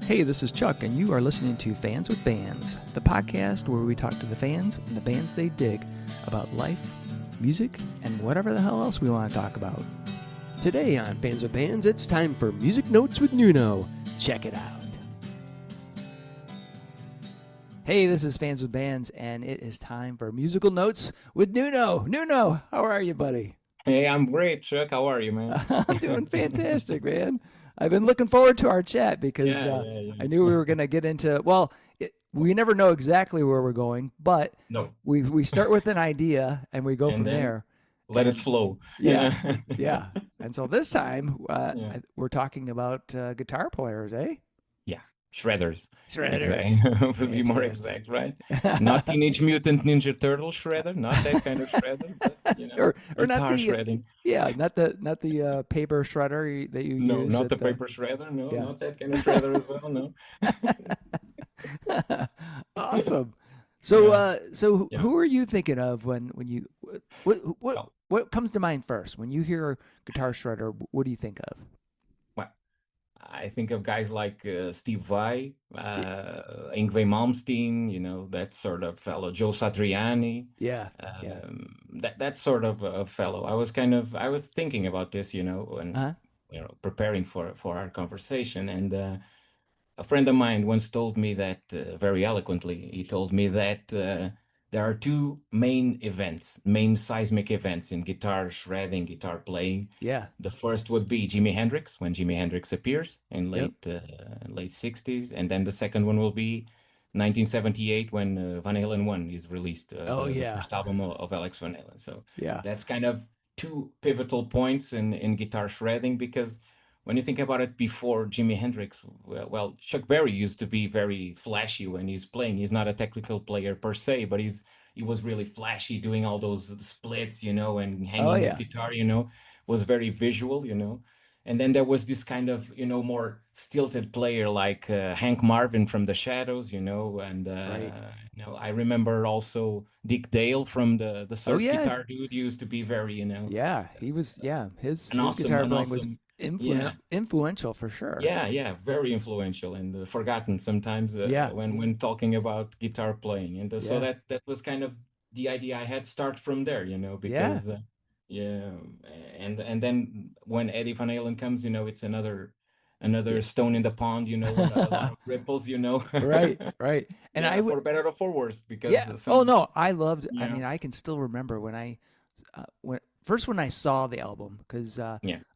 Hey, this is Chuck, and you are listening to Fans with Bands, the podcast where we talk to the fans and the bands they dig about life, music, and whatever the hell else we want to talk about. Today on Fans with Bands, it's time for Music Notes with Nuno. Check it out. Hey, this is Fans with Bands, and it is time for Musical Notes with Nuno. Nuno, how are you, buddy? Hey, I'm great, Chuck. How are you, man? I'm doing fantastic, man. I've been looking forward to our chat because I knew we were going to get into, we never know exactly where we're going, but No. we start with an idea and we go from there. Let it flow. Yeah, yeah. And so this time we're talking about guitar players, eh? Yeah, shredders. Shredders. Would be more exact, right? Not Teenage Mutant Ninja Turtle shredder, not that kind of shredder, but, or not the shredding. Yeah, not the paper shredder that you use. No, not the paper shredder. No, not that kind of shredder as well. No. Awesome. So who are you thinking of when you what comes to mind first when you hear guitar shredder? What do you think of? Well, I think of guys like Steve Vai, Yngwie Malmsteen, that sort of fellow, Joe Satriani. That sort of a fellow. I was thinking about this, when preparing for our conversation, and a friend of mine once told me that very eloquently. He told me that there are two main seismic events in guitar shredding, guitar playing. Yeah. The first would be Jimi Hendrix, when Jimi Hendrix appears in late 60s. And then the second one will be 1978 when Van Halen 1 is released. The first album of Alex Van Halen. So that's kind of two pivotal points in guitar shredding, because when you think about it, before Jimi Hendrix, well, Chuck Berry used to be very flashy when he's playing. He's not a technical player per se, but he was really flashy, doing all those splits, and hanging his guitar, was very visual, And then there was this kind of, more stilted player like Hank Marvin from The Shadows, and I remember also Dick Dale from the Surf Guitar Dude used to be very, Yeah, he was, his awesome, guitar playing was influential for sure. Yeah, very influential and forgotten sometimes when talking about guitar playing. And so that was kind of the idea I had start from there, because and then when Eddie Van Halen comes, it's another stone in the pond, a lot of ripples, Right. And for better or for worse, because I loved. I mean, I can still remember when I when I saw the album, because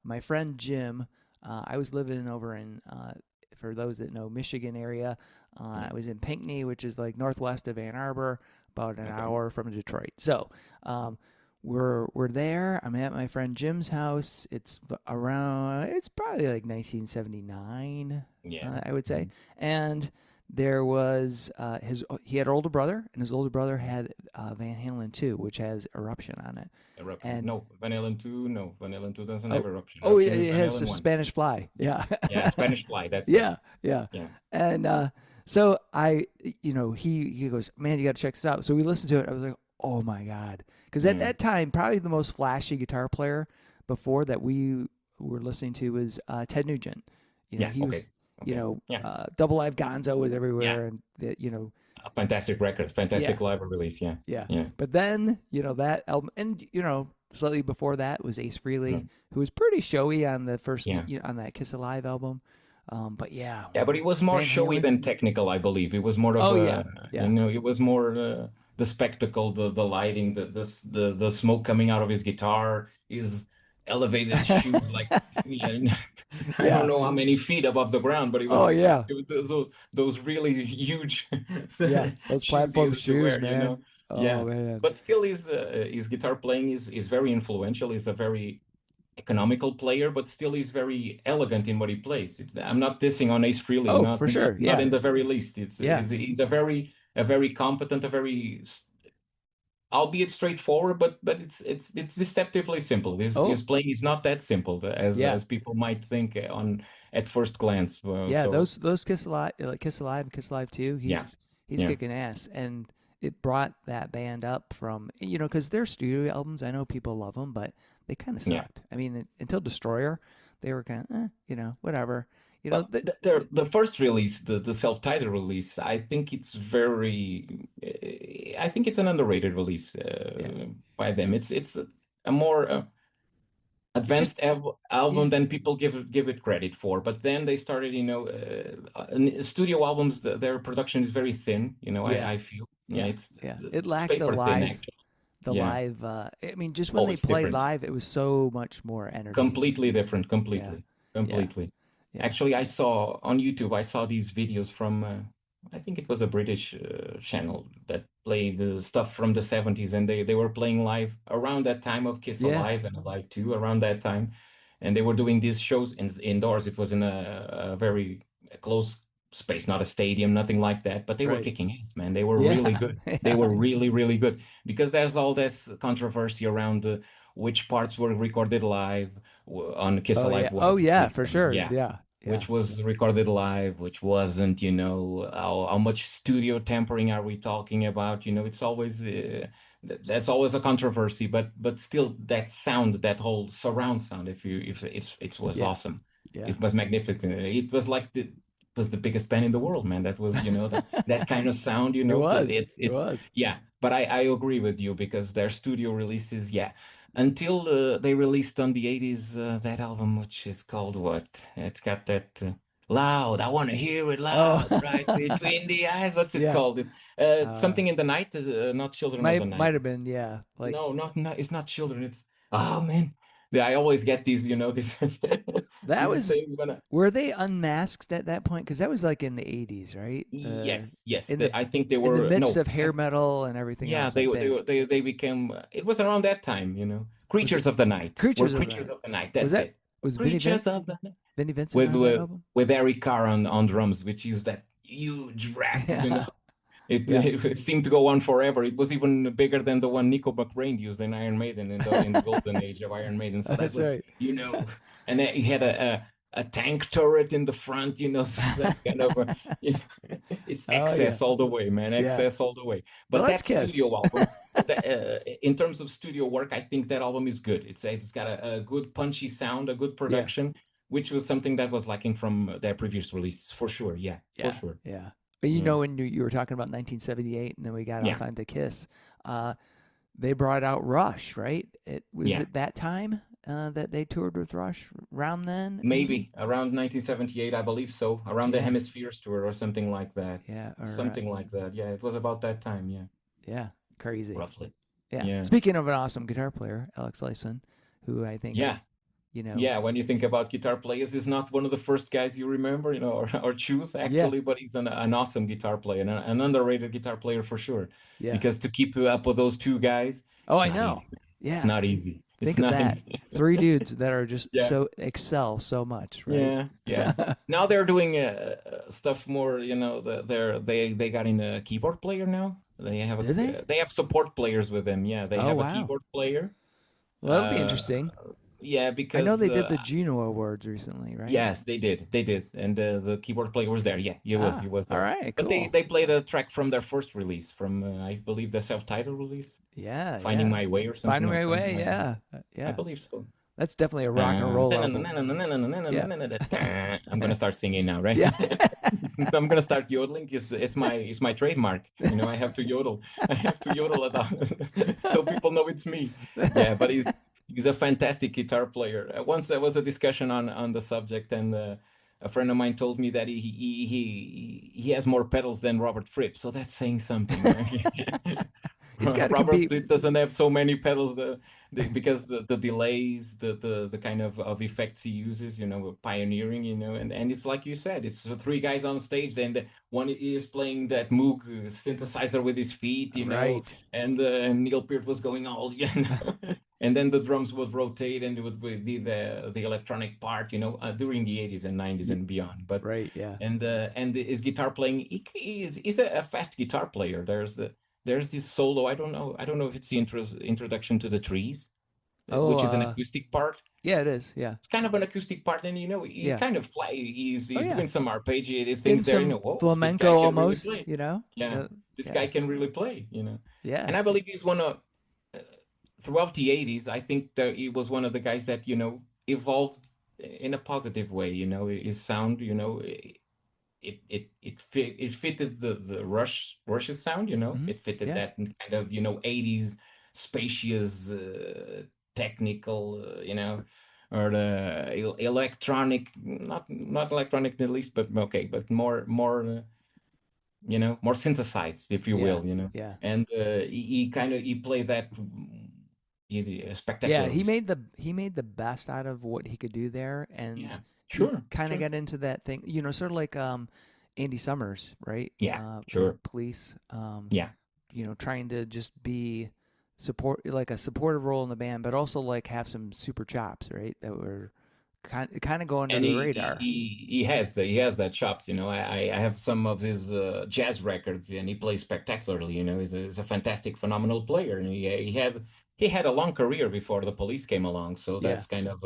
my friend Jim, I was living over in, for those that know, Michigan area. I was in Pinckney, which is like northwest of Ann Arbor, about an hour from Detroit. So we're there. I'm at my friend Jim's house. It's probably like 1979, I would say. And there was he had an older brother, and his older brother had Van Halen 2, which has Eruption on it. And no, Van Halen 2 doesn't have Eruption. Oh, it has a Spanish Fly. Yeah. Spanish Fly. That's yeah. And so he goes, man, you got to check this out. So we listened to it. I was like, oh my God, because at that time, probably the most flashy guitar player before that we were listening to was Ted Nugent. He was. Double Live Gonzo was everywhere, and a fantastic record, fantastic live release. Yeah. But then that album, and slightly before that was Ace Frehley, who was pretty showy on the first on that Kiss Alive album. But he was more showy than technical, I believe. It was more of it was more the spectacle, the lighting, the smoke coming out of his guitar, his elevated shoes, like I don't know how many feet above the ground, but it was it was those really huge those platform shoes, man. Man. But still his guitar playing is very influential. He's a very economical player, but still he's very elegant in what he plays. I'm not dissing on Ace Frehley, for sure, not in the very least. He's a very competent, albeit straightforward, but it's deceptively simple. His playing is not that simple as people might think at first glance. Those Kiss Alive, Kiss Alive and Kiss Alive 2, he's kicking ass, and it brought that band up from because their studio albums, I know people love them, but they kind of sucked. I mean, until Destroyer, they were kind of whatever. You know, the first release, the self-titled release, I think it's I think it's an underrated release by them. It's a more advanced album than people give it credit for. But then they started, studio albums. Their production is very thin. I feel it lacked the paper live. thin, actually. The live, I mean, just when they played different. live, it was so much more energy. Completely different, completely. Yeah. Actually, I saw on YouTube, I saw these videos from, I think it was a British channel that played the stuff from the 70s, and they were playing live around that time of Kiss Alive and Alive 2, around that time. And they were doing these shows indoors. It was in a very close space, not a stadium, nothing like that, but they were kicking ass, man. They were really good. They were really, really good, because there's all this controversy around which parts were recorded live on Kiss Alive 1. Oh yeah, for sure. Yeah. Which was recorded live, which wasn't, how much studio tampering are we talking about? It's always that's always a controversy, but still that sound, that whole surround sound, it was awesome. It was magnificent. It was like was the biggest band in the world, man. That was, that kind of sound, It was. Yeah, but I agree with you, because their studio releases, until they released on the 80s that album, which is called what? It's got that loud. I want to hear it loud, right between the eyes. What's it called? Something in the night. Not Children of the Night. Might have been, Like, no, not it's not Children. It's man. Yeah, I always get these, this. That was. Were they unmasked at that point? Because that was like in the 80s, right? Yes. I think they were in the midst of hair metal and everything. Yeah, else they became. It was around that time, Creatures of the Night. Creatures of the Night. That's it. Was Creatures of the Night. Vinnie Vincent with Eric Carr on drums, which is that huge rack, It seemed to go on forever. It was even bigger than the one Nico McBrain used in Iron Maiden in the golden age of Iron Maiden. So that was, right. And then he had a tank turret in the front, so that's kind of it's excess all the way, man. Excess all the way. But that studio album, in terms of studio work, I think that album is good. It's got a good punchy sound, a good production, which was something that was lacking from their previous releases, for sure. For sure. Yeah. But when you were talking about 1978, and then we got off onto Kiss, they brought out Rush, right? Was it that time that they toured with Rush around then? Maybe around 1978, I believe so. Around the Hemispheres tour or something like that. Yeah, something like that. Yeah, it was about that time. Yeah. Yeah, crazy. Roughly. Yeah. Speaking of an awesome guitar player, Alex Lifeson, who I think. Yeah. Yeah, when you think about guitar players, he's not one of the first guys you remember, or choose, actually, but he's an awesome guitar player, and an underrated guitar player for sure. Yeah. Because to keep up with those two guys, I know. Easy. Yeah. It's not easy. Think of that. Easy. 3 dudes that are just excel so much, right? Yeah. Now they're doing stuff more, they got in a keyboard player now. They have they have support players with them. Yeah, they have a keyboard player. Well, that'll be interesting. Yeah, because I know they did the Juno Awards recently, right? Yes, they did, and the keyboard player was there. Yeah, he was there. All right, cool. But they played a track from their first release, from I believe the self-titled release. Yeah, Finding My Way or something. Finding My Way, yeah. I believe so. That's definitely a rock and roll album. I'm gonna start singing now, right? Yeah. I'm gonna start yodeling. It's my trademark. I have to yodel. I have to yodel it out so people know it's me. Yeah, but he's a fantastic guitar player. Once there was a discussion on the subject, and a friend of mine told me that he has more pedals than Robert Fripp. So that's saying something. Right? Robert doesn't have so many pedals because the delays, the kind of effects he uses, pioneering, and it's like you said, it's 3 guys on stage. Then one is playing that Moog synthesizer with his feet, right. And Neil Peart was going all, and then the drums would rotate and it would be the electronic part, during the 80s and 90s and beyond. But right, yeah. And his guitar playing, he's a fast guitar player. There's this solo. I don't know if it's the introduction to the Trees, which is an acoustic part. Yeah, it is. Yeah, it's kind of an acoustic part, and he's kind of fly. He's doing some arpeggiated things there. Flamenco almost. Really this guy can really play. Yeah, and I believe he's one of throughout the 80s. I think that he was one of the guys that evolved in a positive way. His sound, it fitted the Rush's sound. Mm-hmm. It fitted Yeah. that kind of 80s spacious, technical, or the electronic, not electronic in the least, but okay, but more synthesized, if you Yeah. will. Yeah. And he played that Yeah, he spectacularly. made the best out of what he could do there, and Yeah, he sure, kind of sure. got into that thing, sort of like Andy Summers, right? Yeah, In sure. Police, Yeah. trying to just be like a supportive role in the band, but also like have some super chops, right? That were kind of go under And the he radar. he has that chops. I have some of his jazz records, and he plays spectacularly. He's a fantastic, phenomenal player, and he had a long career before the Police came along. So Yeah, that's kind of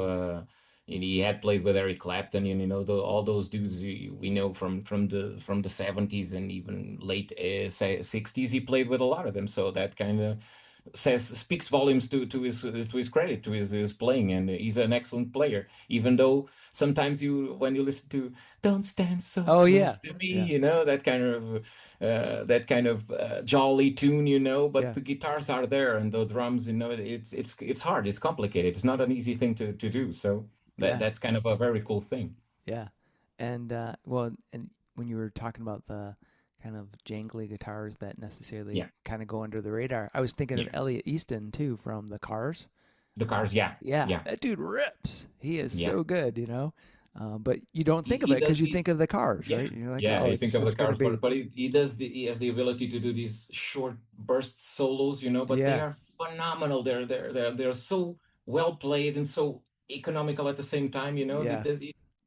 and he had played with Eric Clapton, and all those dudes we know from the 70s and even late 60s. He played with a lot of them, so that kind of speaks volumes to his credit, to his playing, and he's an excellent player. Even though sometimes when you listen to "Don't Stand So oh Close yeah, to Me," yeah, that kind of jolly tune, but yeah, the guitars are there and the drums, it's hard, it's complicated, it's not an easy thing to do. So yeah, that's kind of a very cool thing. yeah. And well, and when you were talking about the kind of jangly guitars that necessarily Yeah, kind of go under the radar, I was thinking of yeah. Elliot Easton too from the Cars. The Cars, yeah, Yeah, yeah, that dude rips. He is yeah. so good. But you don't think of He it because does you these. think of the Cars, Yeah, right? You're like, yeah. oh, You think it's of the just gonna Cars, be, but he has the ability to do these short burst solos, but they yeah, are phenomenal. They're so well played and so economical at the same time. yeah,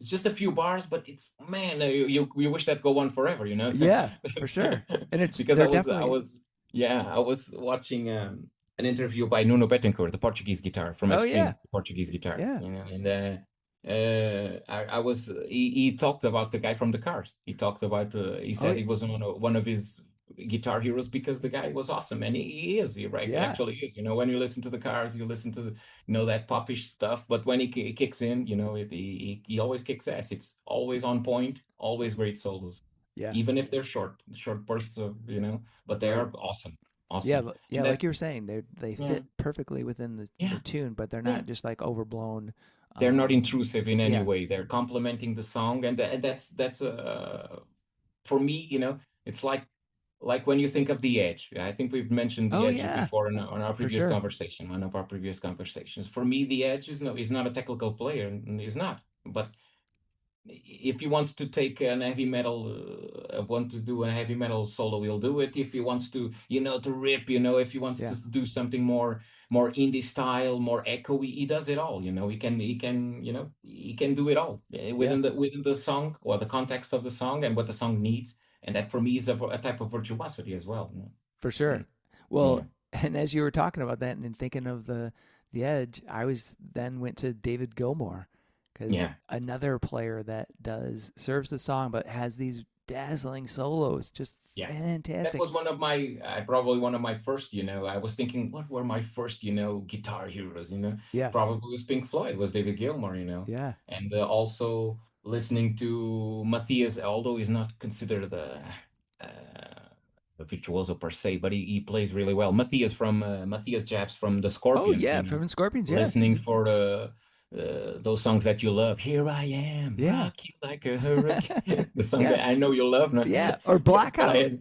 It's just a few bars, but it's, man, you wish that go on forever. So yeah, for sure. And because they're I definitely, was yeah, I was watching an interview by Nuno Bettencourt, the Portuguese guitar from oh yeah, Extreme Portuguese Guitars, yeah, and I was he talked about the guy from the Cars. He oh said he was one of his guitar heroes because the guy was awesome, and he is. He yeah, actually is. When you listen to the Cars, you listen to that popish stuff, but when he kicks in, he always kicks ass. It's always on point, always great solos, yeah, even if they're short bursts of, but they right. are awesome, Yeah, awesome. yeah, And like that, you were saying, they yeah, fit perfectly within the yeah, tune, but they're yeah. not just like overblown. They're not Um, intrusive in any yeah. way. They're complementing the song, and that's for me, it's like when you think of The Edge. I think we've mentioned The Oh Edge yeah, before on our for previous sure. conversation, one of our previous conversations. For me, The Edge is not a technical player, and he's not. But if he wants to take an heavy metal, want to do a heavy metal solo, he'll do it. If he wants to, to rip, if he wants Yeah, to do something more indie style, more echoey, he does it all. He can do it all yeah, within the song or the context of the song and what the song needs. And that for me is a type of virtuosity as well. for Yeah, sure. Well, yeah, and as you were talking about that and thinking of the Edge, I went to David Gilmour because yeah. another player that does serves the song but has these dazzling solos, just Yeah. That fantastic. was probably one of my first, I was thinking, what were my first, guitar heroes, Yeah, probably was Pink Floyd, was David Gilmour, yeah. and also listening to Matthias, although he's not considered a virtuoso per se, but he plays really well. Matthias Japs from the Oh Scorpions, yeah, from Scorpions, yes. listening for those songs that you love. Here I am, Yeah, rock you like a hurricane. The song yeah, that I know you love, no? yeah. Or But Blackout. I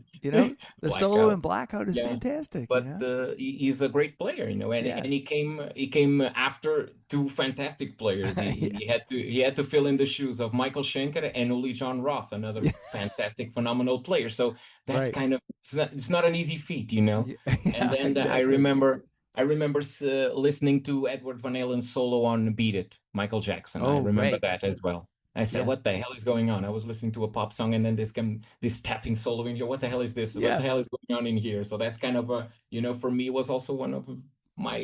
The solo in Blackout. Blackout is Yeah, fantastic. but he's a great player, and Yeah, he came after two fantastic players. He, yeah, he had to he had to fill in the shoes of Michael Schenker and Uli John Roth, another yeah. fantastic, phenomenal player. So that's Right. kind of it's not an easy feat. Yeah, And yeah, then exactly. I remember listening to Edward Van Halen's solo on "Beat It," Michael Jackson. I Oh, remember right. that as well. I said, Yeah, "What the hell is going on?" I was listening to a pop song, and then this tapping solo in here. What the hell is this? What the yeah, hell is going on in here? So that's kind of for me, was also one of my,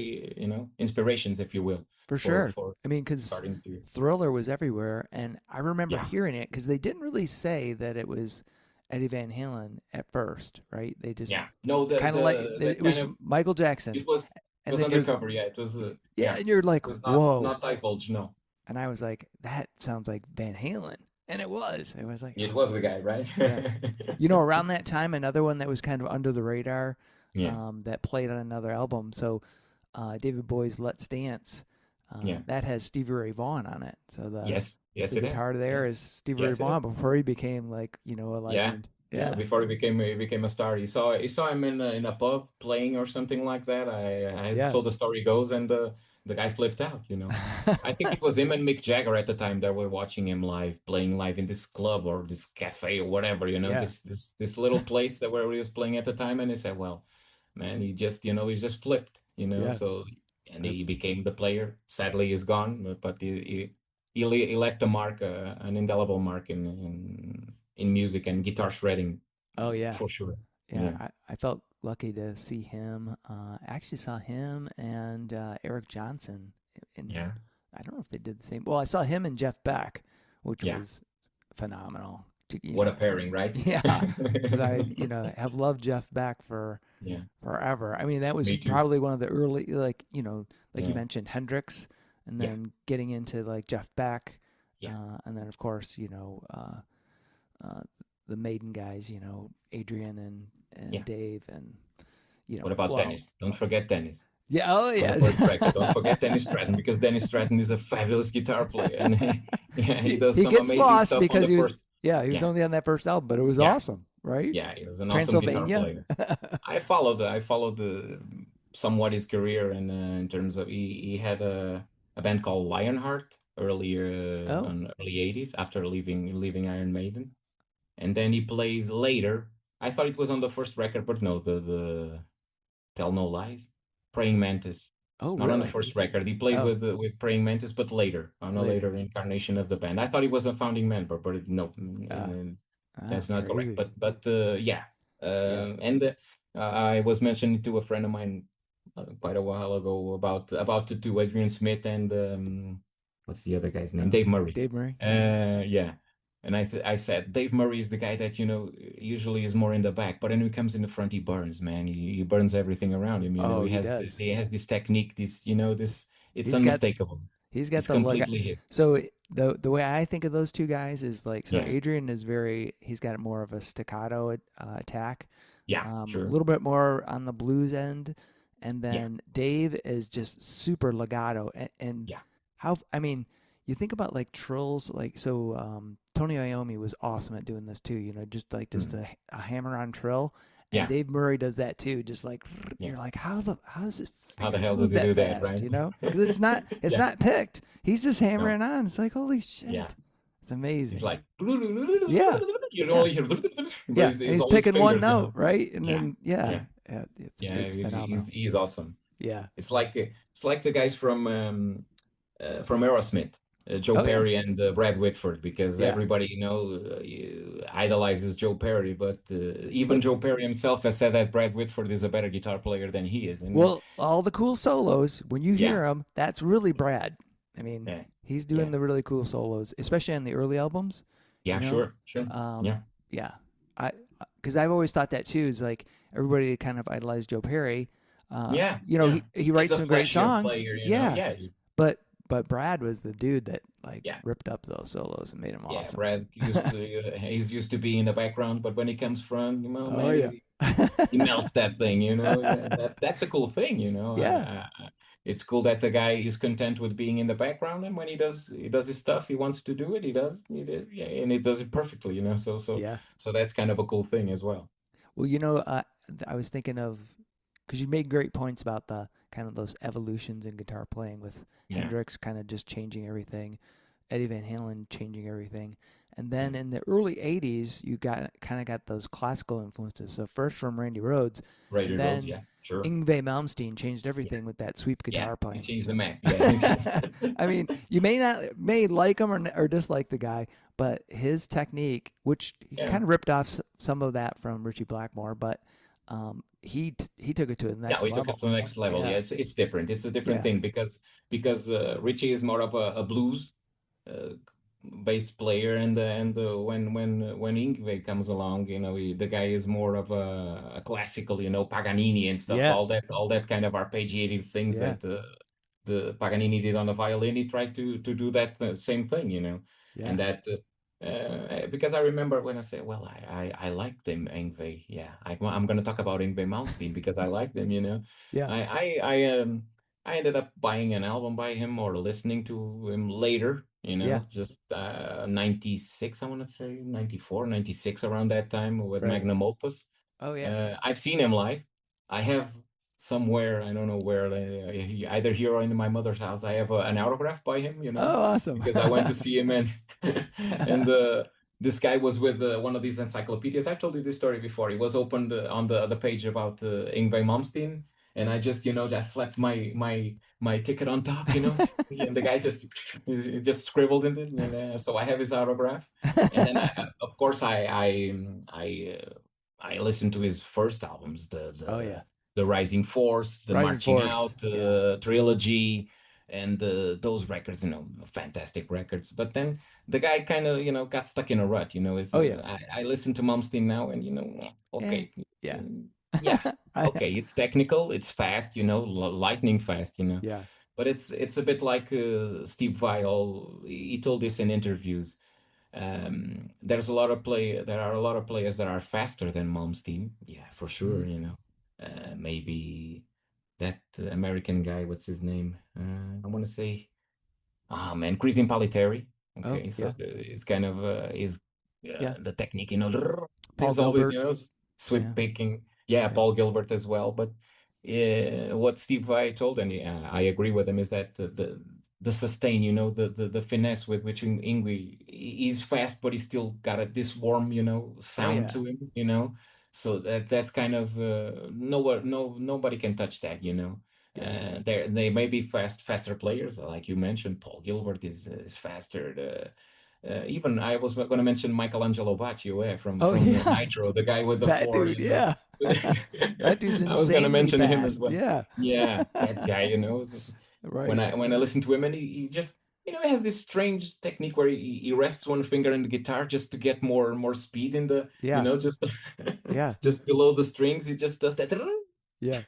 inspirations, if you will, for for sure. for I mean, because starting to. Thriller was everywhere, and I remember Yeah. hearing it because they didn't really say that it was Eddie Van Halen at first, right? They just Yeah. No, kind of like that it kind was of Michael Jackson, it was it and was then you're undercover. Yeah, it was. yeah, Yeah, and you're it like, was not whoa, not divulged. No. and I was like, that sounds like Van Halen. And it was. It was like, It was the guy, right? yeah. You know, around that time, another one that was kind of under the radar, Yeah. that played on another album. So, David Bowie's "Let's Dance," Yeah. that has Stevie Ray Vaughan on it. So Yes, the it is. guitar there Yes. is Stevie Ray Yes, it Vaughan is. before he became like a Yeah. legend. Yeah, Yeah. before he became a star, he saw him in a pub playing or something like that. I Yeah. saw the story goes, and the guy flipped out. I think it was him and Mick Jagger at the time that were watching him live, playing live in this club or this cafe or whatever. Yeah. This little place that where he was playing at the time, and he said, "Well, man, he just flipped, Yeah. So and he became the player. Sadly, he's gone, but he left a mark, an indelible mark in music and guitar shredding, Oh yeah. for sure. Yeah. I felt lucky to see him. I actually saw him and Eric Johnson in. Yeah. I don't know if they did the same. Well, I saw him and Jeff Beck, which Yeah. was phenomenal. What a pairing, right? Yeah, because I have loved Jeff Beck for forever. I mean, that was probably one of the early, like you mentioned, Hendrix, and then getting into like Jeff Beck, and then of course the Maiden guys, Adrian and Dave, and What about Dennis? Don't forget Dennis. Yeah, oh yeah. First record. Don't forget Dennis Stratton, because Dennis Stratton is a fabulous guitar player, and he does some gets amazing lost stuff because on the first. He was only on that first album, but it was awesome, right? Yeah, he was an awesome guitar player. I followed somewhat his career, and in terms of he had a band called Lionheart earlier on early 80s after leaving Iron Maiden, and then he played later. I thought it was on the first record, but no, the Tell No Lies, Praying Mantis. Oh, not really? on the first record. He played with Praying Mantis, but later, on a later incarnation of the band. I thought he was a founding member, but no, that's not crazy. correct. But and I was mentioning to a friend of mine quite a while ago about the two, Adrian Smith and what's the other guy's name? Dave Murray. Dave Murray. Yeah. And I said, Dave Murray is the guy that, usually is more in the back, but when he comes in the front, he burns, man. He burns everything around him. He has this technique, it's unmistakable. He's got completely his. So the way I think of those two guys is like, Adrian is he's got more of a staccato attack. Yeah, sure. A little bit more on the blues end. And then Dave is just super legato. And you think about like trills, like Tony Iommi was awesome at doing this too. Just a hammer on trill. And Dave Murray does that too. Just like you're like, how does it? How the hell does he do that? Right? Because it's not not picked. He's just hammering on. It's like, holy shit! Yeah. It's amazing. He's like, yeah. You only hear, he's picking one note, right? And then it's phenomenal. He's awesome. Yeah, it's like the guys from Aerosmith. Joe Perry and Brad Whitford, because everybody idolizes Joe Perry, but even Joe Perry himself has said that Brad Whitford is a better guitar player than he is. And all the cool solos, when you hear them, that's really Brad. I mean, he's doing the really cool solos, especially on the early albums. Yeah, sure. Because I've always thought that too. Is like everybody kind of idolized Joe Perry. He writes some great songs. Player, But Brad was the dude that ripped up those solos and made them awesome. Brad he's used to be in the background, but when he comes front, he melts that thing. That's a cool thing. It's cool that the guy is content with being in the background, and when he does his stuff, he wants to do it. He does, and he does it perfectly. So that's kind of a cool thing as well. Well, I was thinking of, because you made great points about the kind of those evolutions in guitar playing with Hendrix kind of just changing everything, Eddie Van Halen changing everything. And then in the early 80s, you got those classical influences. So first from Randy Rhoads, Rhoads, sure. Yngwie Malmsteen changed everything with that sweep guitar playing. He changed the map. I mean, you may like him or dislike the guy, but his technique, which he kind of ripped off some of that from Ritchie Blackmore, but he took it to the next level. Took it to the next level. Yeah, it's different. It's a different thing because Ritchie is more of a blues based player, and when Yngwie comes along, the guy is more of a classical, Paganini and stuff. All that kind of arpeggiated things the Paganini did on the violin, he tried to do that same thing, you know. Yeah. And that because I remember when I said, well, I like them, Yngwie. Yeah, I'm going to talk about Yngwie Malmsteen because I like them, you know. Yeah. I ended up buying an album by him or listening to him later, you know, Yeah. just 96, I want to say 94, 96, around that time with Right. Magnum Opus. Oh yeah. I've seen him live. I have somewhere, I don't know where, either here or in my mother's house, I have an autograph by him, you know, Oh, awesome. because I went to see him, and and this guy was with one of these encyclopedias. I've told you this story before. He was opened on the page about Yngwie Malmsteen, and I just, you know, just slapped my ticket on top, you know, and the guy just scribbled in it, and so I have his autograph. And then of course I listened to his first albums, Oh yeah. the Rising Force, the Rising Marching Force. Out trilogy, and those records, you know, fantastic records. But then the guy kind of, you know, got stuck in a rut, you know. Oh yeah. I listen to Malmsteen now, and you know, okay, yeah, yeah, okay, it's technical, it's fast, you know, lightning fast, you know. Yeah. But it's a bit like Steve Vai. He told this in interviews. There are a lot of players that are faster than Malmsteen. Yeah, for sure. You know, maybe that American guy. What's his name? I want to say, man, Chris Impallitteri. Okay, so it's kind of the technique. You know, Paul there's always, Gilbert. you know, sweep picking. Yeah, Paul Gilbert as well. But what Steve Vai told, and I agree with him, is that the sustain, you know, the finesse with which Yngwie, he's fast, but he's still got this warm, you know, sound to him, you know. So that's kind of nobody can touch that, you know. They may be faster players, like you mentioned. Paul Gilbert is faster. Even I was going to mention Michelangelo Baccio from Nitro, the guy with the that four. Dude, yeah. That dude's insanely I was going to mention fast. him as well. Yeah. Yeah, that guy, you know. Right. When I listen to him, and he just, you know, he has this strange technique where he rests one finger in the guitar just to get more speed in the, you know, just just below the strings. He just does that. Yeah.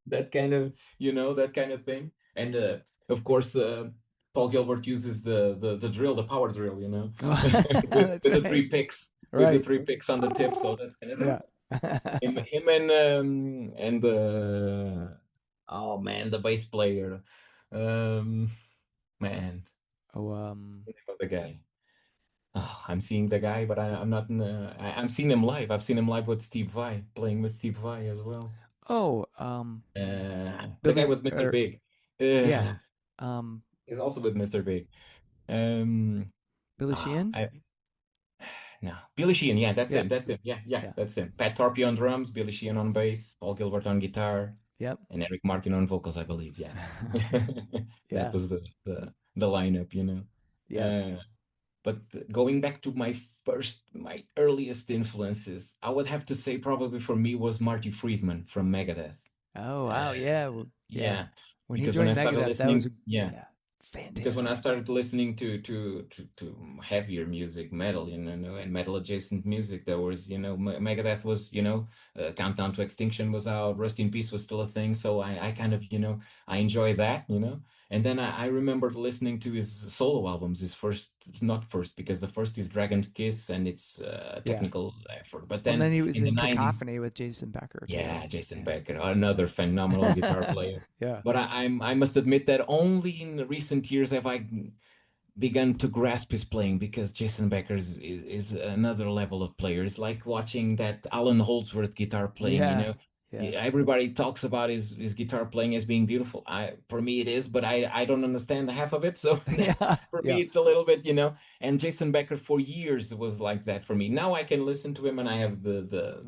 That kind of, you know, that kind of thing. And of course, Paul Gilbert uses the drill, the power drill, you know, with the 3 picks, with the 3 picks on the tip. So that's kind of him and oh man, the bass player, man, the guy. Oh, I'm seeing the guy, but I'm not. I'm seeing him live. I've seen him live with Steve Vai, playing with Steve Vai as well. Oh, the guy with Mr. Big. Yeah. He's also with Mr. Big. Billy Sheehan? No, Billy Sheehan. Yeah, that's him. That's him. Yeah, that's him. Pat Torpey on drums, Billy Sheehan on bass, Paul Gilbert on guitar. Yep. And Eric Martin on vocals, I believe. Yeah. That was the lineup, you know. Yeah. But going back to my earliest influences, I would have to say probably for me was Marty Friedman from Megadeth. Oh wow, yeah. Well, yeah. When he joined Megadeth, that was fantastic. Because when I started listening to heavier music, metal, you know, and metal adjacent music, there was, you know, Megadeth was, you know, Countdown to Extinction was out, Rust in Peace was still a thing. So I kind of, you know, I enjoy that, you know. And then I remembered listening to his solo albums, not first, because the first is Dragon Kiss and it's a technical effort. But then, he was in 90s, Cacophony with Jason Becker. Yeah, Jason Becker, another phenomenal guitar player. Yeah. But I must admit that only in recent years have I begun to grasp his playing, because Jason Becker is another level of player. It's like watching that Alan Holdsworth guitar playing, you know. Yeah. Everybody talks about his guitar playing as being beautiful. For me it is, but I don't understand half of it. So for me it's a little bit, you know. And Jason Becker for years was like that for me. Now I can listen to him and I have the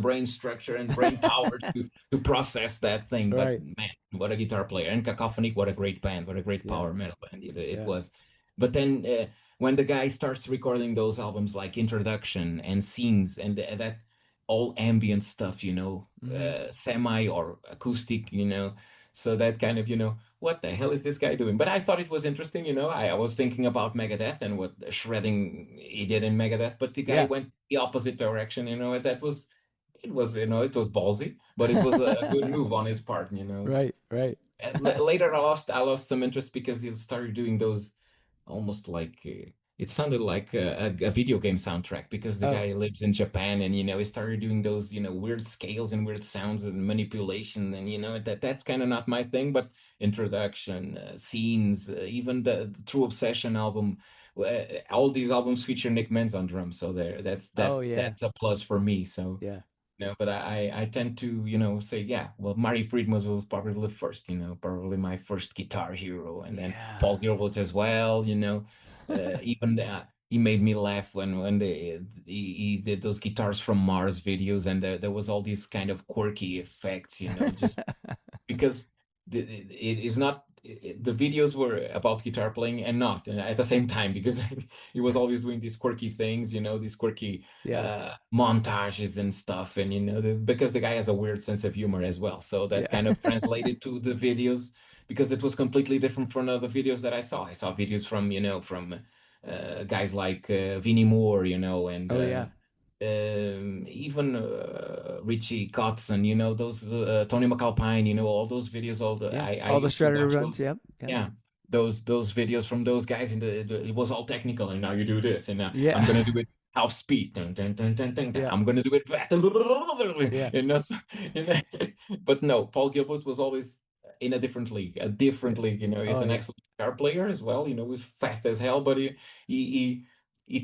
brain structure and brain power to process that thing. But man, what a guitar player. And Cacophony, what a great band, what a great power metal band it was. But then when the guy starts recording those albums like Introduction and Scenes and that all ambient stuff, you know, semi or acoustic, you know, so that kind of, you know, what the hell is this guy doing? But I thought it was interesting, you know. I was thinking about Megadeth and what shredding he did in Megadeth, but the guy went the opposite direction, you know. That was it was, it was ballsy, but it was a good move on his part, Right. And later, I lost some interest because he started doing those almost like it sounded like a video game soundtrack because the guy lives in Japan, and he started doing those weird scales and weird sounds and manipulation, and that's kind of not my thing. But introduction, scenes, even the True Obsession album, all these albums feature Nick Menz on drums, so that's a plus for me. So yeah. no, but I tend to, say, yeah, well, Mari Friedman was probably the first, probably my first guitar hero. And then Paul Gilbert as well, even he made me laugh when he did those Guitars from Mars videos, and there was all these kind of quirky effects, just because it is not the videos were about guitar playing and not at the same time, because he was always doing these quirky things, these quirky montages and stuff, and because the guy has a weird sense of humor as well, so that kind of translated to the videos, because it was completely different from other videos that I saw videos from guys like Vinnie Moore, and even Richie Kotzen, those Tony McAlpine, all those videos, all the all the shredder runs, those, those videos from those guys, and it was all technical, and now you do this, and I'm gonna do it half speed, dun, dun, dun, dun, dun, dun. I'm gonna do it fast, but no, Paul Gilbert was always in a different league, He's an excellent guitar player as well, he's fast as hell, but he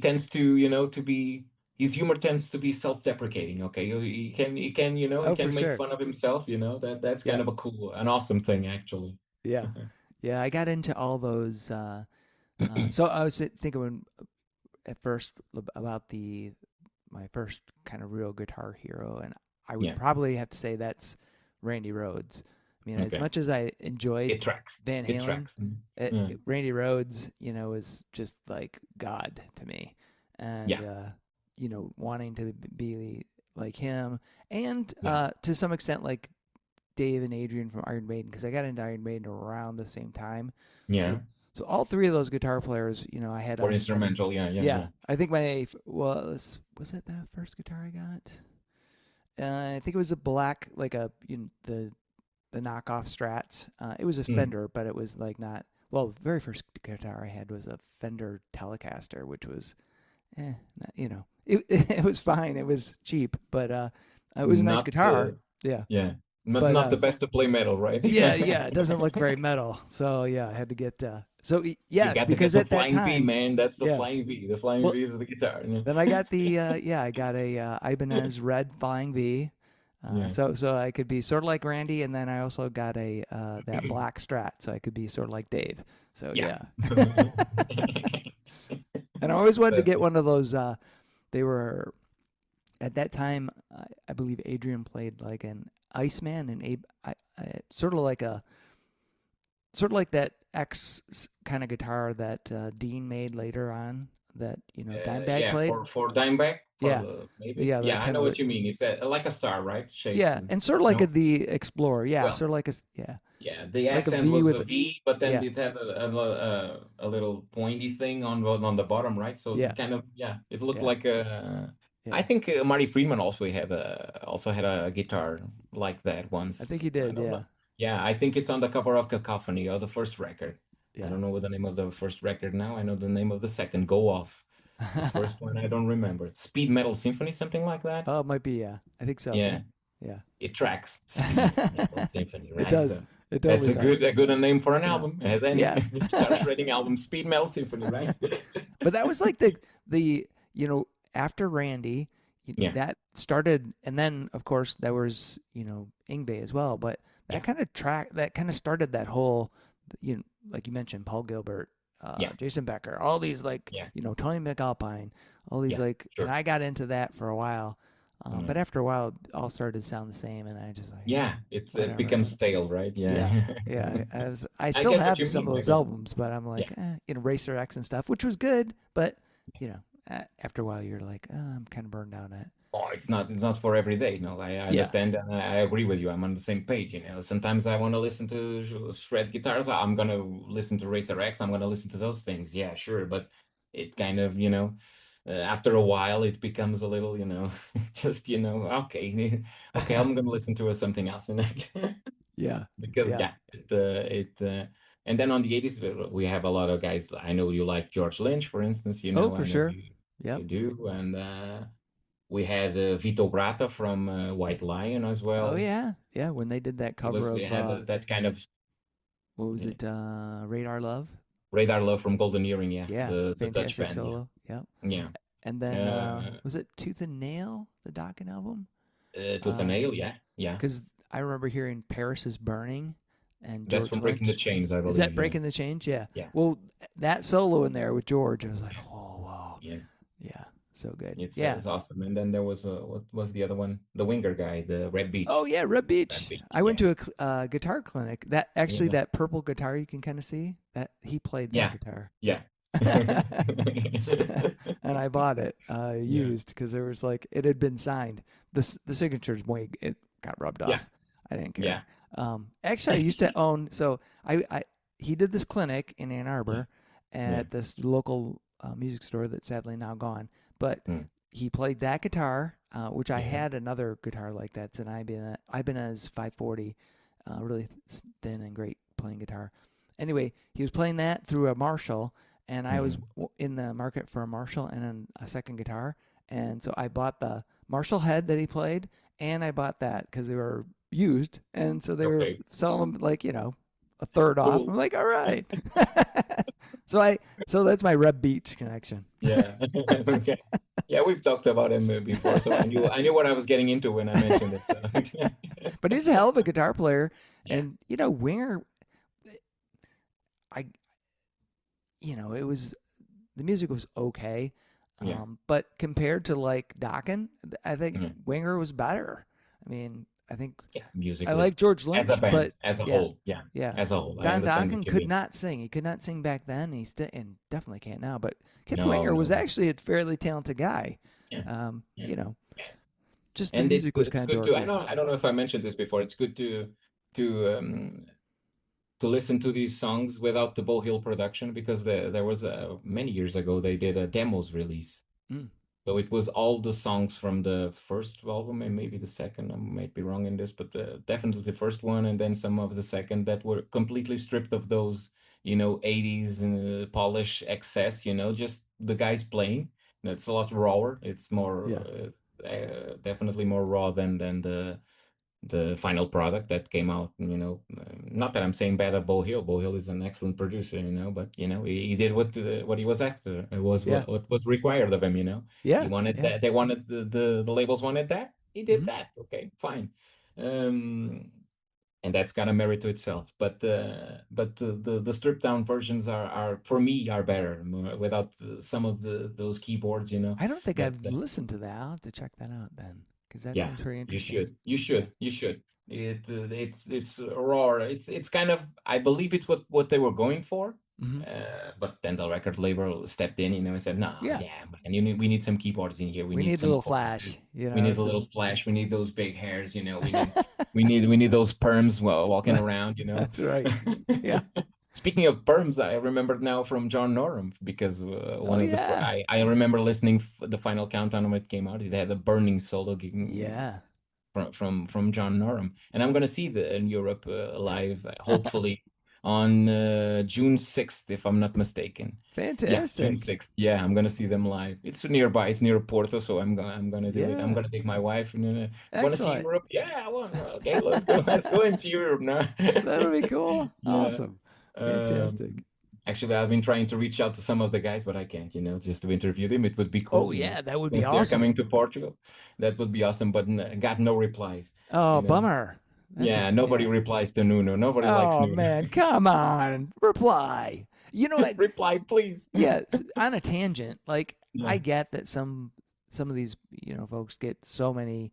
tends to, to be. His humor tends to be self-deprecating. Okay, he can make fun of himself. That's kind of an awesome thing, actually. Yeah, yeah. I got into all those. So I was thinking at first about my first kind of real guitar hero, and I would probably have to say that's Randy Rhoads. I mean, as much as I enjoyed Van Halen, Randy Rhoads, is just like God to me, and wanting to be like him, and to some extent like Dave and Adrian from Iron Maiden, because I got into Iron Maiden around the same time. Yeah. So all three of those guitar players, I had. Or instrumental, yeah. I think was it that first guitar I got? I think it was a black, like the knockoff Strats. It was a Fender, but it was like not. Well, the very first guitar I had was a Fender Telecaster, which was, it was fine. It was cheap, but it was a nice guitar. Yeah. But not the best to play metal, right? yeah. It doesn't look very metal. So I had to get. So yes, because at that time, V, man, that's the yeah. Flying V. The Flying V is the guitar. Yeah. Then I got I got a Ibanez Red Flying V. So I could be sort of like Randy, and then I also got a that black Strat, so I could be sort of like Dave. So yeah. And I always wanted to get one of those. They were at that time. I believe Adrian played like an Iceman, and sort of like that X kind of guitar that Dean made later on. That Dimebag played for Dimebag. Maybe. Yeah, I know what you mean. It's like a star, right? Shape. Yeah, and sort of like the Explorer. Yeah, well, sort of like a Yeah, the S end was a V, but then it had a little pointy thing on the bottom, right? So it kind of it looked like a. I think Marty Friedman also had a guitar like that once. I think he did. Yeah, I think it's on the cover of Cacophony, or the first record. I don't know what the name of the first record now. I know the name of the second, Go Off. The first one I don't remember. Speed Metal Symphony, something like that. Oh, it might be. Yeah, I think so. Yeah. It tracks Speed Metal Symphony, right? It does. So it that's a good name for an album. As any guitar shredding album, Speed Metal Symphony, right? But that was like the after Randy, that started, and then of course there was Yngwie as well. But that kind of started that whole, like you mentioned, Paul Gilbert, Jason Becker, all these Tony McAlpine, all these and I got into that for a while. But after a while, it all started to sound the same, and I just it becomes stale, right? I still have some of those albums, but I'm like, Racer X and stuff, which was good, but after a while, you're like, I'm kind of burned out on it. Oh, it's not for every day. No, I understand, and I agree with you. I'm on the same page. Sometimes I want to listen to shred guitars. I'm gonna listen to Racer X. I'm gonna listen to those things. Yeah, sure, but it kind of after a while it becomes a little, just, okay, I'm gonna listen to something else. Yeah. Because Yeah. and then on the 80s we have a lot of guys. I know you like George Lynch, for instance. Oh, for I know sure. you, Yep. you do. And we had Vito Bratta from White Lion as well. Oh yeah, yeah. When they did that cover He had of that kind of, what was it? Radar Love. Radar Love from Golden Earring, yeah, Yeah, the Dutch fantastic band, solo. Yep. yeah. And then was it Tooth and Nail, the Dokken album? Tooth and Nail, yeah, yeah. Because I remember hearing Paris is Burning and That's George from Lynch. Breaking the Chains, I believe. Is that Breaking the Chains? Yeah. Yeah. Well, that solo in there with George, I was like, oh wow. Yeah. Yeah. So good. It's awesome. And then there was what was the other one? The Winger guy, the Red Beach. Oh yeah, Red Beach. I went to a guitar clinic. That actually that purple guitar you can kind of see that he played that guitar. Yeah. And I bought it used because there was it had been signed. The signature's it got rubbed off. I didn't care. Actually, I used to own. So he did this clinic in Ann Arbor at this local music store that's sadly now gone. But he played that guitar, which I had another guitar like that. It's an Ibanez 540, really thin and great playing guitar. Anyway, he was playing that through a Marshall, and I was in the market for a Marshall and then a second guitar. And so I bought the Marshall head that he played, and I bought that because they were used. And so they were selling them a third off. I'm like, all right. So that's my Red Beach connection. Yeah. Okay. Yeah, we've talked about him before, so I knew what I was getting into when I mentioned it. So. But he's a hell of a guitar player, and Winger. It was the music was okay, but compared to Dokken, I think Winger was better. I mean, I think musically. I like George Lynch, as a band, but as a whole, as a whole. Don Dokken could not sing. He could not sing back then. And definitely can't now. But Kip Winger was actually a fairly talented guy. Just the music was kind of. I don't know if I mentioned this before. It's good to listen to these songs without the Bull Hill production, because there was many years ago they did a demos release. So it was all the songs from the first album and maybe the second. I might be wrong in this, but definitely the first one, and then some of the second, that were completely stripped of those, 80s polish excess. Just the guys playing. It's a lot rawer. It's more definitely more raw than the final product that came out. Not that I'm saying bad at Bull Hill. Bull Hill is an excellent producer, but he did what he was after. It was what was required of him. He wanted that. They wanted the labels wanted that. He did that. Okay, fine. And that's got a merit to itself. But the stripped down versions are for me are better without some of those keyboards. I don't think I've listened to that. I'll have to check that out then. Because that sounds very interesting. You should. It's raw. It's kind of, I believe it's what they were going for. But then the record label stepped in, and said, "No, and we need some keyboards in here. We need a little flash. We need a little flash. We need those big hairs. We need those perms walking around. That's right. Yeah." Speaking of perms, I remember now from John Norum, because I remember listening the Final Countdown when it came out. It had a burning solo gig. From John Norum, and I'm gonna see in Europe live, hopefully on June 6th, if I'm not mistaken. Fantastic. June 6th. Yeah, I'm gonna see them live. It's nearby. It's near Porto, so I'm gonna do it. I'm gonna take my wife and want to see Europe. Yeah, okay, let's go. Let's go and see Europe now. That'll be cool. Awesome. Fantastic. Actually, I've been trying to reach out to some of the guys, but I can't, just to interview them. It would be cool. Oh, yeah, that would be awesome. They're coming to Portugal. That would be awesome, but got no replies. Oh, bummer. Nobody replies to Nuno. Nobody likes Nuno. Oh, man, come on. Reply. Reply, please. Yeah, on a tangent, I get that some of these, folks get so many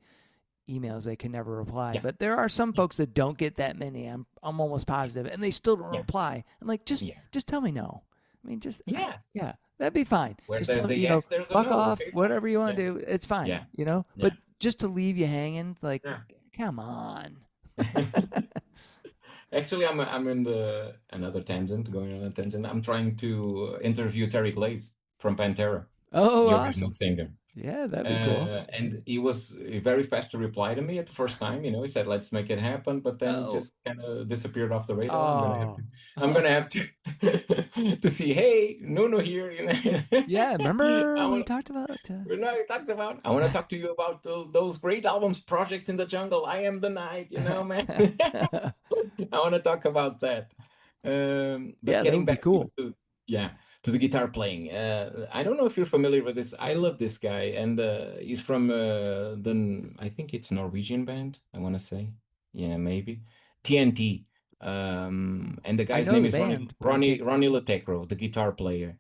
emails they can never reply, but there are some folks that don't get that many. I'm almost positive, and they still don't reply. I'm like, just tell me no. I mean, just that'd be fine. Where just there's tell, a yes, there's fuck a no. off, Okay, whatever you want to do, it's fine. But just to leave you hanging, come on. Actually, I'm in another tangent, going on a tangent. I'm trying to interview Terry Glaze from Pantera. Oh, the original awesome. singer. Yeah, that'd be cool. And he was very fast to reply to me at the first time. He said, "Let's make it happen," but then he Oh. just kind of disappeared off the radar. Oh. I'm gonna have to to see. Hey, Nuno here. Yeah, I remember we want. talked about We talked about. I want to talk to you about those great albums, Projects in the Jungle, I Am the Night. Man. I want to talk about that. But Yeah, that getting would be back cool. yeah, to the guitar playing. I don't know if you're familiar with this. I love this guy, and he's from I think it's Norwegian band. I want to say, yeah, maybe TNT. And the I guy's know name the is band, but I can't. Ronnie Latecro, the guitar player.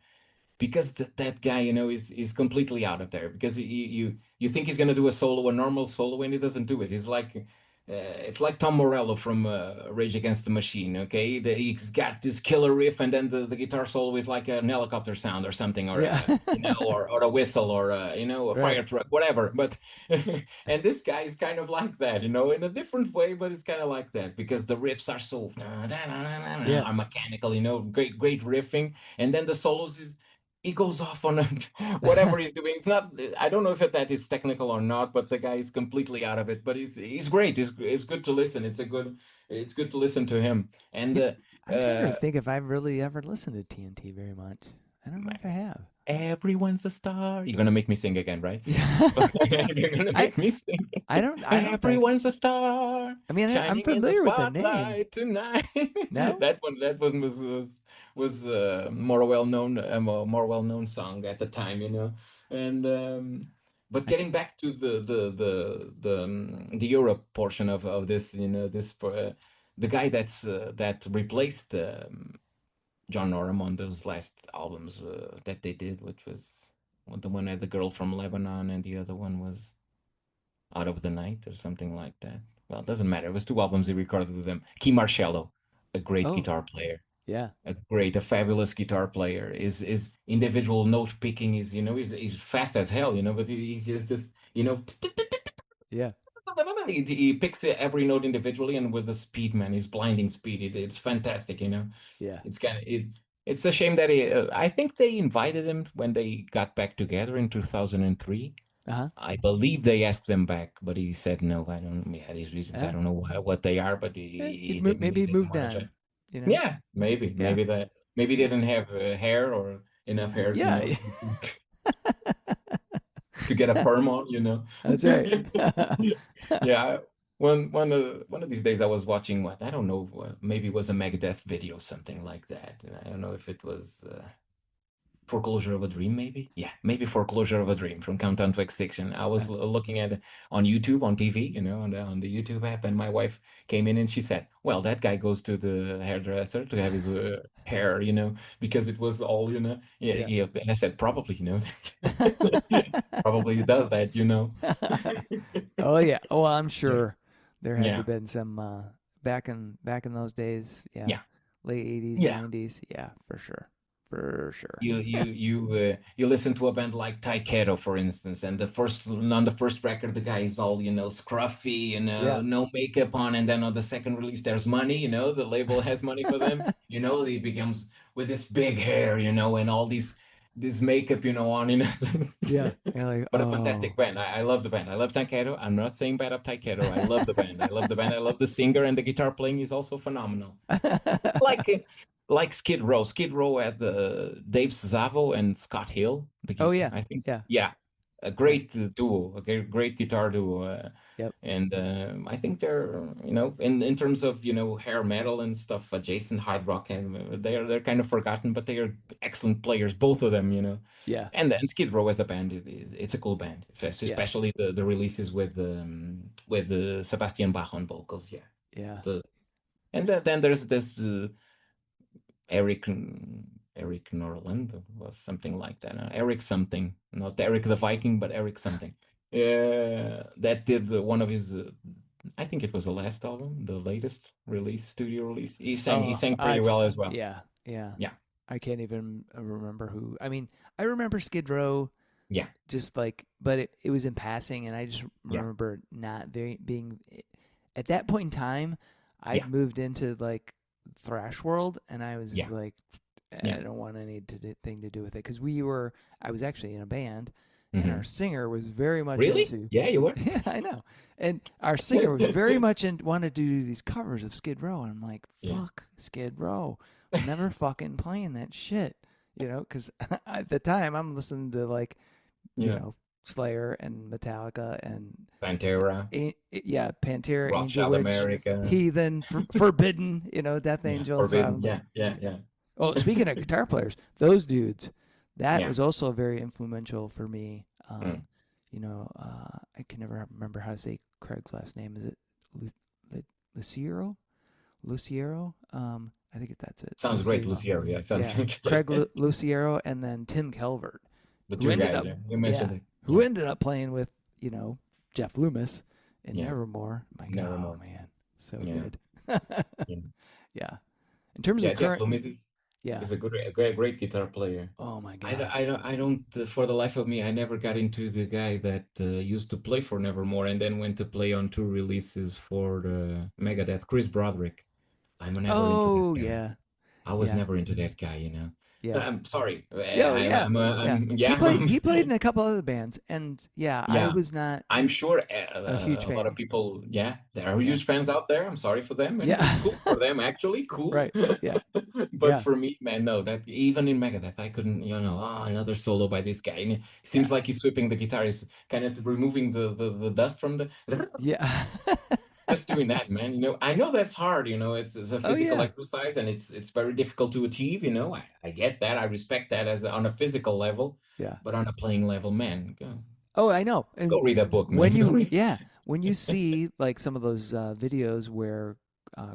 Because that guy, is completely out of there. Because you think he's gonna do a normal solo, and he doesn't do it. It's like Tom Morello from Rage Against the Machine. Okay, he's got this killer riff, and then the guitar solo is like an helicopter sound or something, or Yeah. or a whistle, or a Right. fire truck, whatever. But and this guy is kind of like that, in a different way, but it's kind of like that because the riffs are so Yeah. are mechanical, great riffing, and then the solos he goes off on whatever he's doing. It's not. I don't know if that is technical or not, but the guy is completely out of it. But he's great. It's good to listen. It's good to listen to him. And Yeah, I'm trying to think if I've really ever listened to TNT very much. I don't know if I have. everyone's a star. You're gonna make me sing again, right? Yeah. You're gonna I make me sing. I don't know if I. Everyone's a star. I mean, I'm Shining in the familiar with the name. spotlight tonight. No. That one was more well known song at the time, And but I th- getting back to the Europe portion of this, the guy that replaced John Norum on those last albums that they did, which was the one had the girl from Lebanon, and the other one was Out of the Night or something like that. Well, it doesn't matter. It was two albums he recorded with them. Key Marcello, a great Oh, guitar player, yeah. a fabulous guitar player. His individual note picking is, he's fast as hell, but he's just Yeah. he picks every note individually and with the speed, man, his blinding speed. It's fantastic, Yeah. It's kind of It's a shame that I think they invited him when they got back together in 2003. Uh-huh. I believe they asked them back, but he said no. I don't. He had his reasons. I Yeah. don't know what they are, but he didn't. Maybe He he didn't moved want to try. on, you know? Yeah, maybe, Yeah. maybe they didn't have hair or enough hair, Yeah. to get a perm on, That's right. Yeah. One of these days I was watching what I don't know, maybe it was a Megadeth video, something like that. And I don't know if it was Foreclosure of a Dream, maybe? Yeah, maybe Foreclosure of a Dream from Countdown to Extinction. I was looking at it on YouTube, on TV, on the YouTube app, and my wife came in and she said, "Well, that guy goes to the hairdresser to have his hair, because it was all, yeah." And I said, "Probably, probably he does that, Oh yeah. Oh, I'm Yeah. sure there had to Yeah. have been some back in those days. Yeah. Yeah. Late 80s, Yeah. 90s. Yeah, for sure. For sure. You listen to a band like Taiketo, for instance, and on the first record the guy is all scruffy, Yeah. no makeup on, and then on the second release there's money, the label has money for them, he becomes with this big hair, and all this makeup, on, Yeah. You're like, But a oh. fantastic band. I love the band. I love Taiketo. I'm not saying bad of Taiketo. I love the band. I love the band. I love the singer, and the guitar playing is also phenomenal. Like Skid Row. Skid Row had Dave Zavo and Scott Hill. Oh yeah. I think. Yeah. Yeah, a great duo, a great guitar duo. Yep. And I think they're, in terms of hair metal and stuff, adjacent hard rock, and they're kind of forgotten, but they are excellent players, both of them. Yeah. And then Skid Row as a band, it's a cool band, especially the releases with Sebastian Bach on vocals. Yeah. Yeah. And then there's this. Eric Norland was something like that. Eric something, not Eric the Viking, but Eric something. That did one of his. I think it was the last album, the latest studio release. He sang pretty well as well. Yeah. Yeah. Yeah. I can't even remember who. I mean, I remember Skid Row. Yeah. Just but it was in passing, and I just remember not being at that point in time. I'd moved into like thrash world, and I was like, and I don't want anything to do with it because I was actually in a band, and Mm-hmm. our singer was very much Really? into. Yeah, you were. Yeah, I know. And our singer was very much wanted to do these covers of Skid Row, and I'm like, Yeah. fuck Skid Row, I'm never fucking playing that shit, because at the time I'm listening to like, Yeah. Slayer and Metallica and Pantera, Pantera, Angel Rothschild Witch, America. Heathen, Forbidden, Death Yeah, Angel. So Forbidden. I'm like, Yeah. oh, speaking of guitar players, those dudes, that Yeah. was also very influential for me. Mm. I can never remember how to say Craig's last name. Is it Luciero? Luciero? I think that's it. Sounds great, Luciero. Yeah, sounds good. Craig Luciero, and then Tim Calvert. The who two ended guys. up- Yeah. You mentioned it. Who ended up playing with, Jeff Loomis in Yeah. Nevermore. My God, Nevermore. oh man, so Yeah. good. Yeah. Yeah. In terms Yeah, of Jeff current, Loomis is a great guitar player. oh my God. I don't for the life of me, I never got into the guy that used to play for Nevermore and then went to play on two releases for the Megadeth, Chris Broderick. I'm never into that guy. Yeah. I was Yeah. never into that guy. Yeah. I'm sorry. He played in a couple other bands, and I was not I'm sure a huge fan. lot of people, there are huge fans out there. I'm sorry for them. And Yeah. cool for them, actually. Cool. Right. Yeah. But for me, man, no, that even in Megadeth, I couldn't, another solo by this guy. And it seems like he's sweeping the guitar, is kind of removing the dust from the. Yeah. Just doing that, man. I know that's hard. It's a physical exercise, and it's very difficult to achieve. I get that. I respect that on a physical level. Yeah. But on a playing level, man, go. Oh, I know. And go read that book, man. When you see like some of those videos where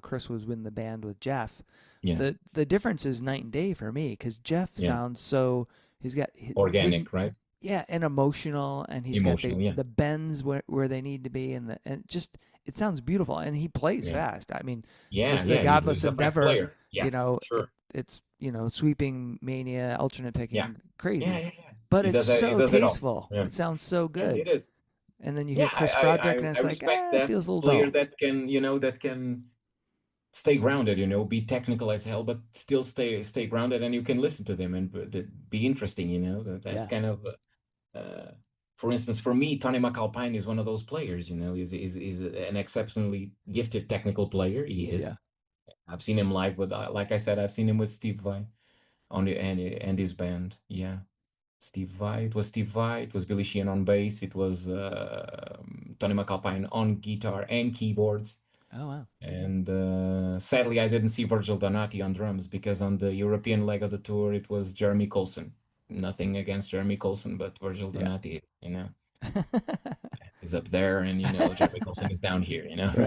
Chris was in the band with Jeff, the difference is night and day for me because Jeff sounds so he's got organic, right? Yeah, and emotional, and he's got the bends where they need to be, and just it sounds beautiful, and he plays fast. I mean, the Godless Endeavor, sure. It's sweeping mania, alternate picking, crazy. Yeah. But it's so tasteful. It sounds so good. It is. And then you hear Chris Broderick, and it's like, it feels a little player dull. that can stay grounded, be technical as hell, but still stay grounded, and you can listen to them and be interesting. That's kind of. For instance, for me, Tony McAlpine is one of those players. He's an exceptionally gifted technical player. He is. Yeah. I've seen him live with, like I said, I've seen him with Steve Vai and his band. Yeah, Steve Vai. It was Steve Vai. It was Billy Sheehan on bass. It was Tony McAlpine on guitar and keyboards. Oh wow! And sadly, I didn't see Virgil Donati on drums because on the European leg of the tour, it was Jeremy Colson. Nothing against Jeremy Colson, but Virgil Donati, is up there, and Jeremy Colson is down here. Right.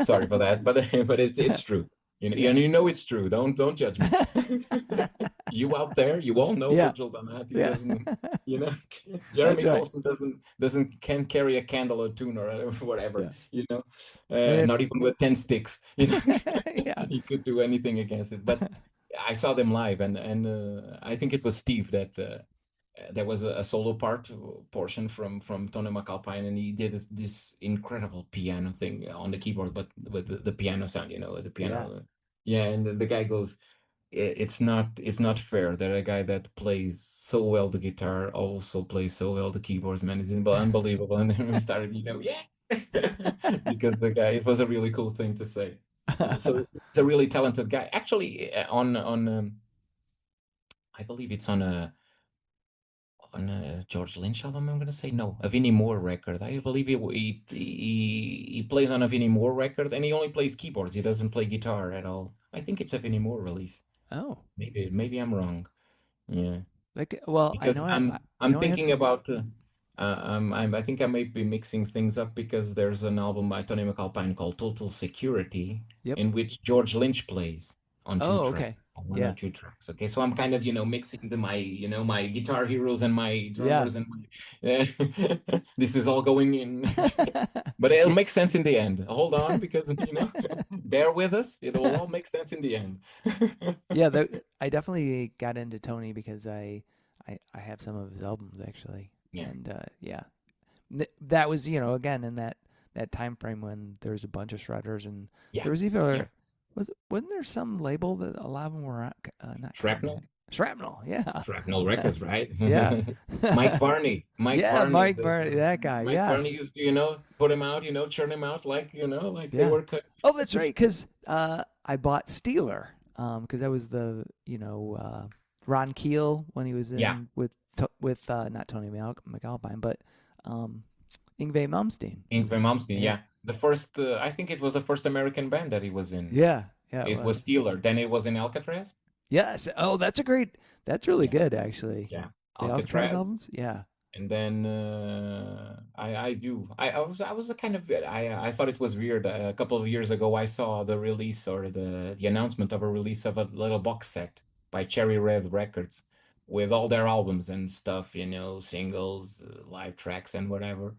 Sorry for that, but it's true. And it's true. Don't judge me. You out there, you all know Virgil Donati doesn't. Jeremy Colson can't carry a candle or tune or whatever. Not even with 10 sticks. He could do anything against it, but. I saw them live, and I think it was Steve that there was a solo portion from Tony McAlpine, and he did this incredible piano thing on the keyboard, but with the piano sound, the piano. Yeah, and the guy goes, "It's not fair that a guy that plays so well the guitar also plays so well the keyboards, man. It's unbelievable." And then we started, because the guy, it was a really cool thing to say. So it's a really talented guy. Actually, on I believe it's on a George Lynch album. I'm gonna say no, a Vinnie Moore record. I believe he plays on a Vinnie Moore record, and he only plays keyboards. He doesn't play guitar at all. I think it's a Vinnie Moore release. Oh, maybe I'm wrong. Yeah. Because I'm thinking about. I think I may be mixing things up because there's an album by Tony McAlpine called Total Security, in which George Lynch plays on two tracks. One or two tracks. Okay, so I'm kind of mixing my guitar heroes and my drummers and this is all going in, but it'll make sense in the end. Hold on, because bear with us. It'll all make sense in the end. I definitely got into Tony because I have some of his albums actually. Yeah. And that was again in that time frame when there was a bunch of shredders, and there was even Wasn't there some label that a lot of them were not Shrapnel. compact? Shrapnel, yeah. Shrapnel Records, right? Yeah. Mike Varney. Yeah, Mike Varney, that guy. Mike Varney Yes. used to, put him out, churn him out like, like they Yeah. were cut. Oh, that's right. Because I bought Steeler. Because that was the Ron Keel when he was Yeah. in with not Tony McAlpine, but Yngwie Malmsteen. Yngwie Malmsteen, yeah. The first, I think it was the first American band that he was in. Yeah, yeah. It was Steeler. Then it was in Alcatraz. Yes. Oh, that's really good, actually. Yeah. The Alcatraz albums? Yeah. And then I was a kind of I thought it was weird. A couple of years ago, I saw the release or the announcement of a release of a little box set by Cherry Red Records with all their albums and stuff, singles, live tracks, and whatever.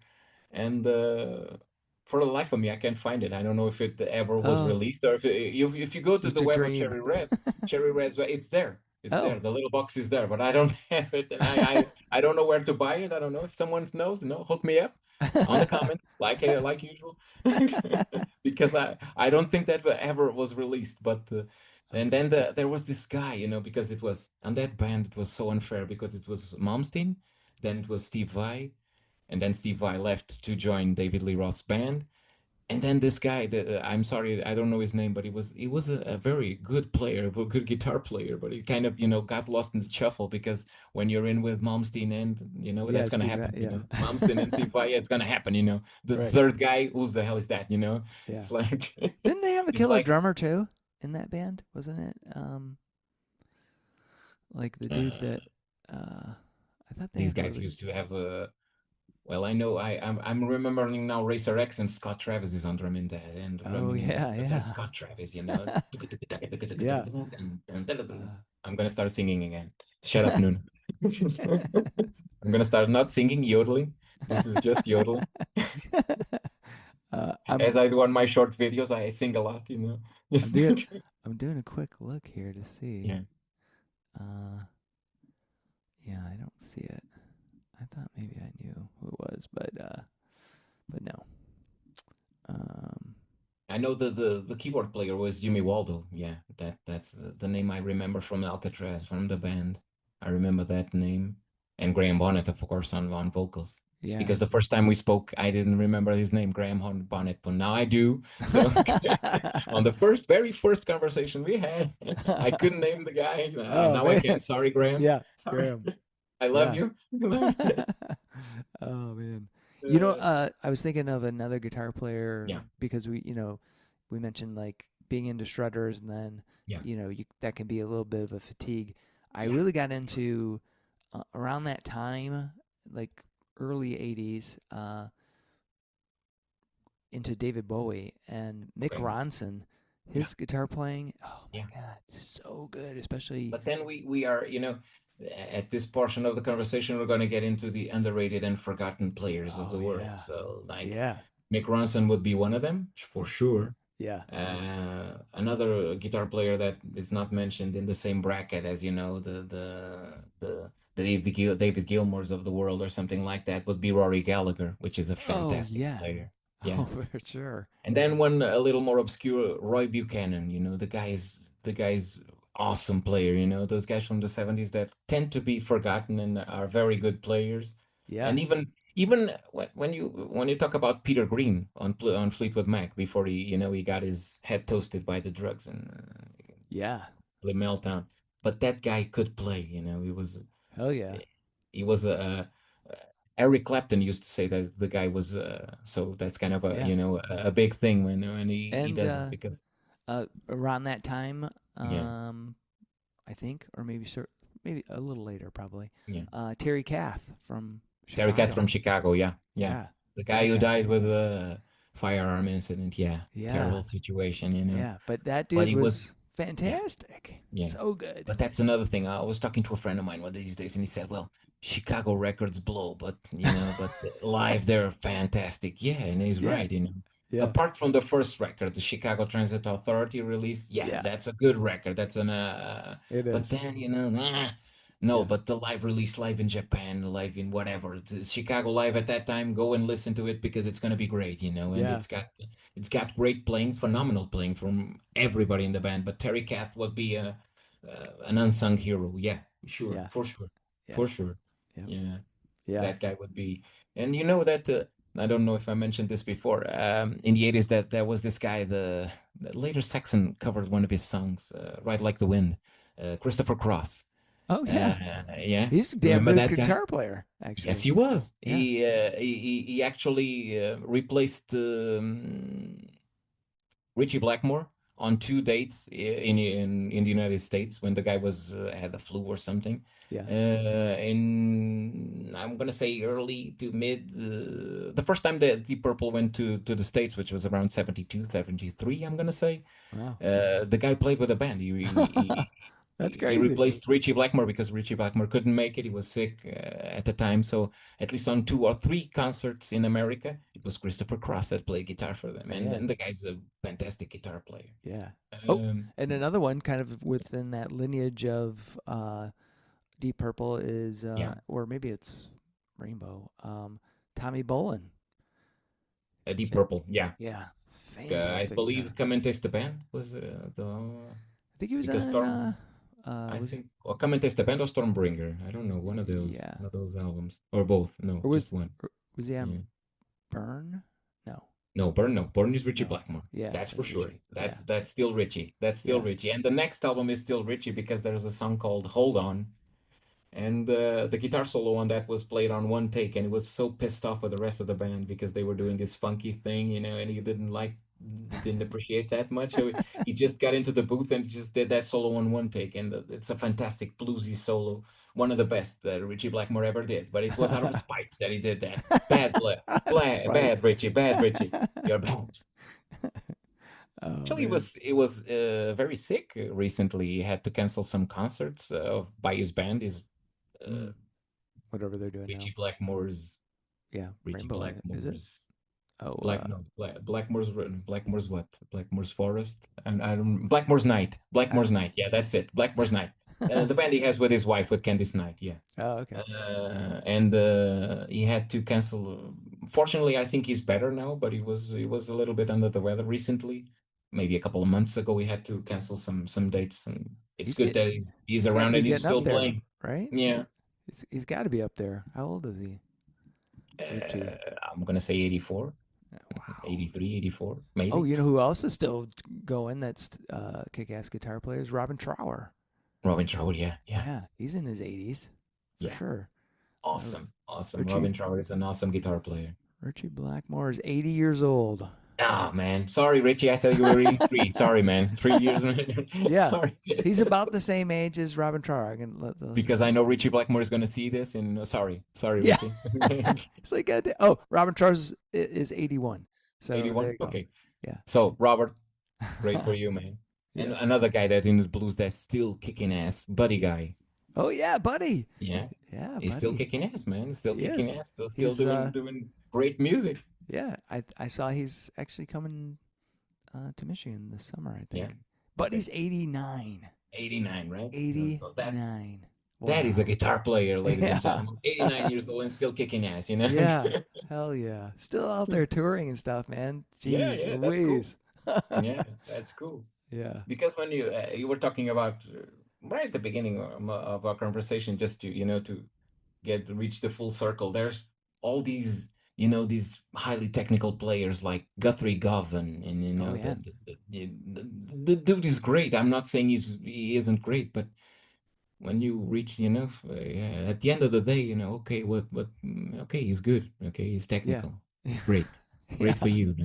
And for the life of me, I can't find it. I don't know if it ever was released or if you go to the web of Cherry Red's, it's there. It's there. The little box is there, but I don't have it, and I don't know where to buy it. I don't know if someone knows. Hook me up on the comment, like usual, because I don't think that ever was released. But and then there was this guy, because it was on that band. It was so unfair because it was Malmsteen, then it was Steve Vai, and then Steve Vai left to join David Lee Roth's band. And then this guy, I'm sorry, I don't know his name, but he was a very good player, a good guitar player, but he kind of, got lost in the shuffle because when you're in with Malmsteen and, that's going to happen. Malmsteen and Steve Vai, it's going to happen, The third guy, who's the hell is that, Yeah. It's like... Didn't they have a killer drummer too in that band? Wasn't it? Like the dude that... I thought these guys used to have a... Well, I know I'm remembering now Racer X and Scott Travis is on drum in that. And that's Scott Travis, Yeah. I'm gonna start singing again. Shut up, Nuno. I'm gonna start not singing, yodeling. This is just yodeling. As I do on my short videos, I sing a lot, I'm doing a quick look here to see. Yeah. Yeah, I don't see it. I thought maybe I knew who it was, but no. I know the keyboard player was Jimmy Waldo. Yeah, that's the name I remember from Alcatraz, from the band. I remember that name. And Graham Bonnet, of course, on vocals. Yeah. Because the first time we spoke, I didn't remember his name, Graham Bonnet, but now I do. So on the very first conversation we had, I couldn't name the guy. Now I can. Sorry, Graham. Yeah, sorry. Graham. I love you. Oh man. I was thinking of another guitar player because we mentioned like being into shredders and then that can be a little bit of a fatigue. I really got into around that time, like early 80s, into David Bowie and Mick Ronson. His guitar playing, oh my God, so good, especially. But then we are, at this portion of the conversation, we're going to get into the underrated and forgotten players of the world. Yeah. So, Mick Ronson would be one of them, for sure. Yeah. Another guitar player that is not mentioned in the same bracket as, the David Gilmours of the world or something like that would be Rory Gallagher, which is a fantastic player. Yeah, for sure. And then one a little more obscure, Roy Buchanan. The guy's awesome player. Those guys from the 70s that tend to be forgotten and are very good players. Yeah. And even when you talk about Peter Green on Fleetwood Mac before he got his head toasted by the drugs and play Meltdown, but that guy could play. He was hell yeah. He was Eric Clapton used to say that the guy was so that's kind of a big thing when he does it because around that time I think, or maybe a little later probably. Terry Kath from Chicago. Terry Kath from Chicago, yeah. The guy who died with a firearm incident, terrible situation, Yeah, but that dude was fantastic. So good. But that's another thing. I was talking to a friend of mine one of these days, and he said, "Well, Chicago records blow, but but live they're fantastic." Yeah, and he's right. Yeah. Apart from the first record, the Chicago Transit Authority released, that's a good record. That's an it is. But then No, but the live release, live in Japan, live in whatever, the Chicago live at that time, go and listen to it because it's gonna be great, you know. And it's got great playing, phenomenal playing from everybody in the band. But Terry Kath would be an unsung hero. Yeah, sure, for sure, for sure. Yeah, that guy would be. And you know that I don't know if I mentioned this before. In the 80s, that there was this guy, the later Saxon covered one of his songs, "Ride Like the Wind," Christopher Cross. Oh yeah, yeah. He's a damn good guitar player. Actually, yes, he was. Yeah. He actually replaced Richie Blackmore on 2 dates in the United States when the guy was had the flu or something. Yeah. In I'm gonna say early to mid. The first time that Deep Purple went to the States, which was around 72, 73, I'm gonna say. Wow. The guy played with a band. That's crazy. He replaced Richie Blackmore because Richie Blackmore couldn't make it. He was sick at the time. So at least on 2 or 3 concerts in America, it was Christopher Cross that played guitar for them. And the guy's a fantastic guitar player. Yeah. And another one kind of within that lineage of Deep Purple is, or maybe it's Rainbow, Tommy Bolin. Deep Purple, yeah. Yeah. Fantastic. I believe Come and Taste the Band was the... I think he was on... I think Come and Taste the Band or Stormbringer. I don't know, one of those albums. Or both. No, just one. Was he on Burn? No, Burn. No, Burn is Richie Blackmore. Yeah, that's for sure. That's still Richie. That's still Richie. And the next album is still Richie because there's a song called Hold On. And the guitar solo on that was played on 1 take, and he was so pissed off with the rest of the band because they were doing this funky thing, you know, and he didn't appreciate that much. So he just got into the booth and just did that solo on 1 take, and it's a fantastic bluesy solo, one of the best that Richie Blackmore ever did. But it was out of spite that he did that. Bad Richie, you're bad. Actually, he was very sick recently. He had to cancel some concerts by his band. Whatever they're doing Richie now. Blackmore's. Yeah, Richie Rainbow, Blackmore's. Is it? Oh, Blackmore's what? Blackmore's Forest, and I don't. Blackmore's Night. Blackmore's Night. Yeah, that's it. Blackmore's Night. The band he has with his wife, with Candice Night. Yeah. Oh, okay. And he had to cancel. Fortunately, I think he's better now, but he was a little bit under the weather recently. Maybe a couple of months ago, we had to cancel some dates, and it's good that he's around and he's still playing. Right? Yeah. He's got to be up there. How old is he? I'm gonna say 84. Wow. 83, 84, maybe. Oh, you know who else is still going? That's kick-ass guitar players, Robin Trower. Robin Trower, yeah. He's in his 80s, for sure. Awesome. Robin Trower is an awesome guitar player. Richie Blackmore is 80 years old. Oh, man. Sorry, Richie. I said you were 83. Sorry, man. 3 years. Yeah. Sorry. He's about the same age as Robin Trower. Because I know Richie Blackmore is going to see this, and sorry, Richie. It's like, Robin Trower is 81. So 81? Okay. Yeah. So, Robert, great for you, man. And another guy that in the blues that's still kicking ass, Buddy Guy. Oh, yeah, Buddy. Yeah. Yeah, He's still kicking ass, man. Still kicking ass. Still doing great music. Yeah, I saw he's actually coming to Michigan this summer, I think. Yeah. But he's 89. 89, right? 89. So that is a guitar player, ladies and gentlemen. 89 years old and still kicking ass, you know? Yeah, hell yeah. Still out there touring and stuff, man. Jeez Louise. That's cool. Yeah, that's cool. Yeah. Because when you were talking about, right at the beginning of our conversation, just to reach the full circle, there's all these... these highly technical players like Guthrie Govan, and the dude is great. I'm not saying he isn't great, but when you reach, at the end of the day, okay, he's good. Okay, he's technical. Yeah. Great for you.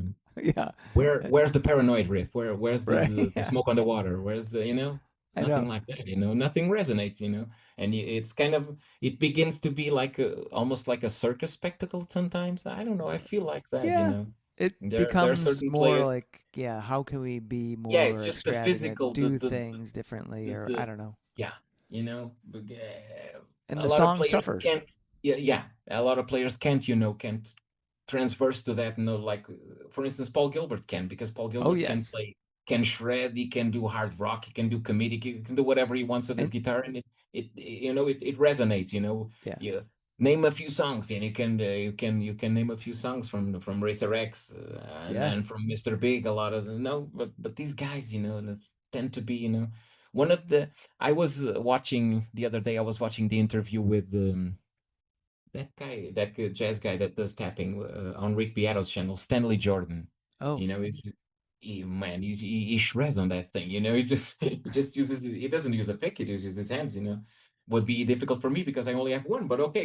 Yeah. Where's the Paranoid riff? Where's the Smoke on the Water? Where's the nothing like that, nothing resonates, and it's kind of, it begins to be like almost like a circus spectacle sometimes. I don't know, I feel like that. It becomes more players, like, how can we be more it's just the physical, do things differently, or I don't know. Yeah, and a the lot song of players suffers. A lot of players can't transverse to that, like for instance Paul Gilbert can, because Paul Gilbert can shred, he can do hard rock, he can do comedic, he can do whatever he wants with his guitar, and it resonates. You name a few songs, and you can name a few songs from Racer X, and then from Mr. Big. A lot of but these guys, tend to be, one of the. I was watching the other day. I was watching the interview with that guy, that jazz guy that does tapping on Rick Beato's channel, Stanley Jordan. Oh, he shreds on that thing. He just uses. He doesn't use a pick. He uses his hands. Would be difficult for me because I only have one. But okay,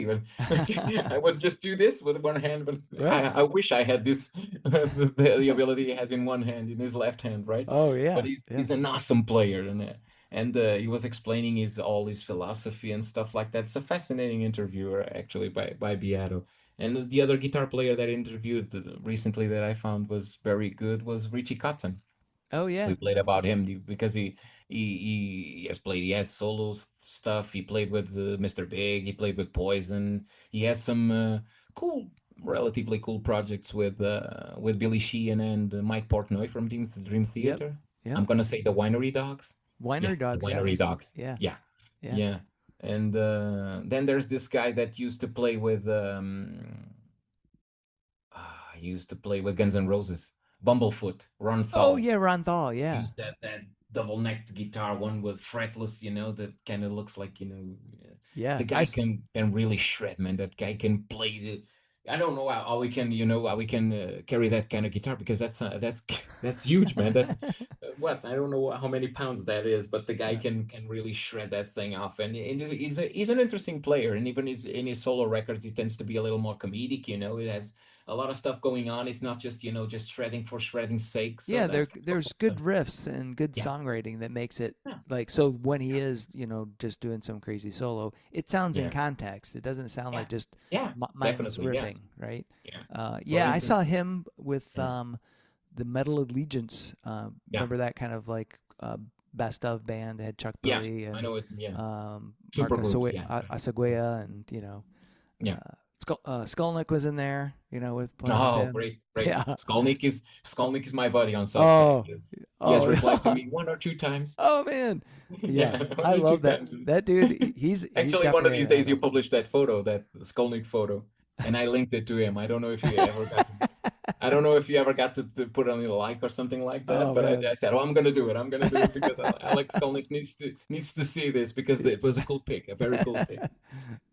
I would just do this with one hand. But I wish I had this the ability he has in one hand, in his left hand, right? Oh yeah. But he's an awesome player, and he was explaining all his philosophy and stuff like that. It's a fascinating interview, actually, by Beato. And the other guitar player that I interviewed recently that I found was very good was Richie Kotzen. Oh yeah. We played about him because he has solo stuff. He played with Mr. Big. He played with Poison. He has some relatively cool projects with Billy Sheehan and Mike Portnoy from Dream Theater. Yep. I'm gonna say the Winery Dogs. Winery Dogs. The Winery Dogs. Yeah. And then there's this guy that used to play with Guns N' Roses. Bumblefoot, Ron Thal. Oh yeah, Ron Thal. Yeah. Use that double-necked guitar, one with fretless, that kind of looks like, Yeah. The guy can really shred, man. That guy can play I don't know how we can, carry that kind of guitar, because that's huge, man. That's I don't know how many pounds that is, but the guy can really shred that thing off. And he's an interesting player, and even in his solo records, he tends to be a little more comedic. It has a lot of stuff going on. It's not just just shredding for shredding's sake. So there's good riffs and good songwriting that makes it so when he is just doing some crazy solo, it sounds in context. It doesn't sound like just mindless riffing, right? I saw him with the Metal Allegiance. Remember that kind of like best of band? It had Chuck Berry and I know it. Marcus Asaguea and Skolnick was in there, with great. Yeah. Skolnick is my buddy on Substack. He has replied to me 1 or 2 times. Oh man, I love that. That dude, he's actually one of these days you published that photo, that Skolnick photo, and I linked it to him. I don't know if you ever got. I don't know if you ever got to put on a like or something like that, but I said, I'm going to do it. I'm going to do it because Alex Skolnick needs to see this, because it was a cool pic, a very cool pic.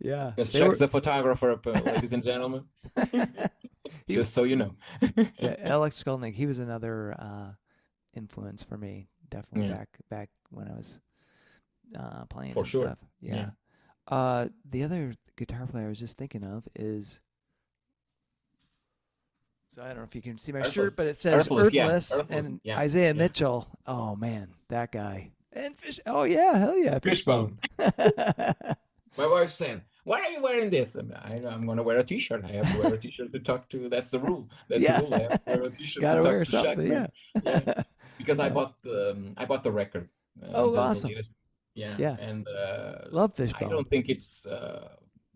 Yeah. Because Chuck's the photographer, ladies and gentlemen. Just so you know. Alex Skolnick, he was another influence for me, definitely back when I was playing for sure. Stuff. Yeah. The other guitar player I was just thinking of is... So I don't know if you can see my shirt, but it says Earthless and Isaiah Mitchell. Oh man, that guy. And Fish. Oh yeah, hell yeah, Fishbone. My wife said, "Why are you wearing this?" I'm going to wear a T-shirt. I have to wear a T-shirt to talk to. That's the rule. That's the rule. I have to wear a T-shirt. Gotta to wear talk something. To yeah. Because I bought the record. Awesome. And love Fishbone. I don't think it's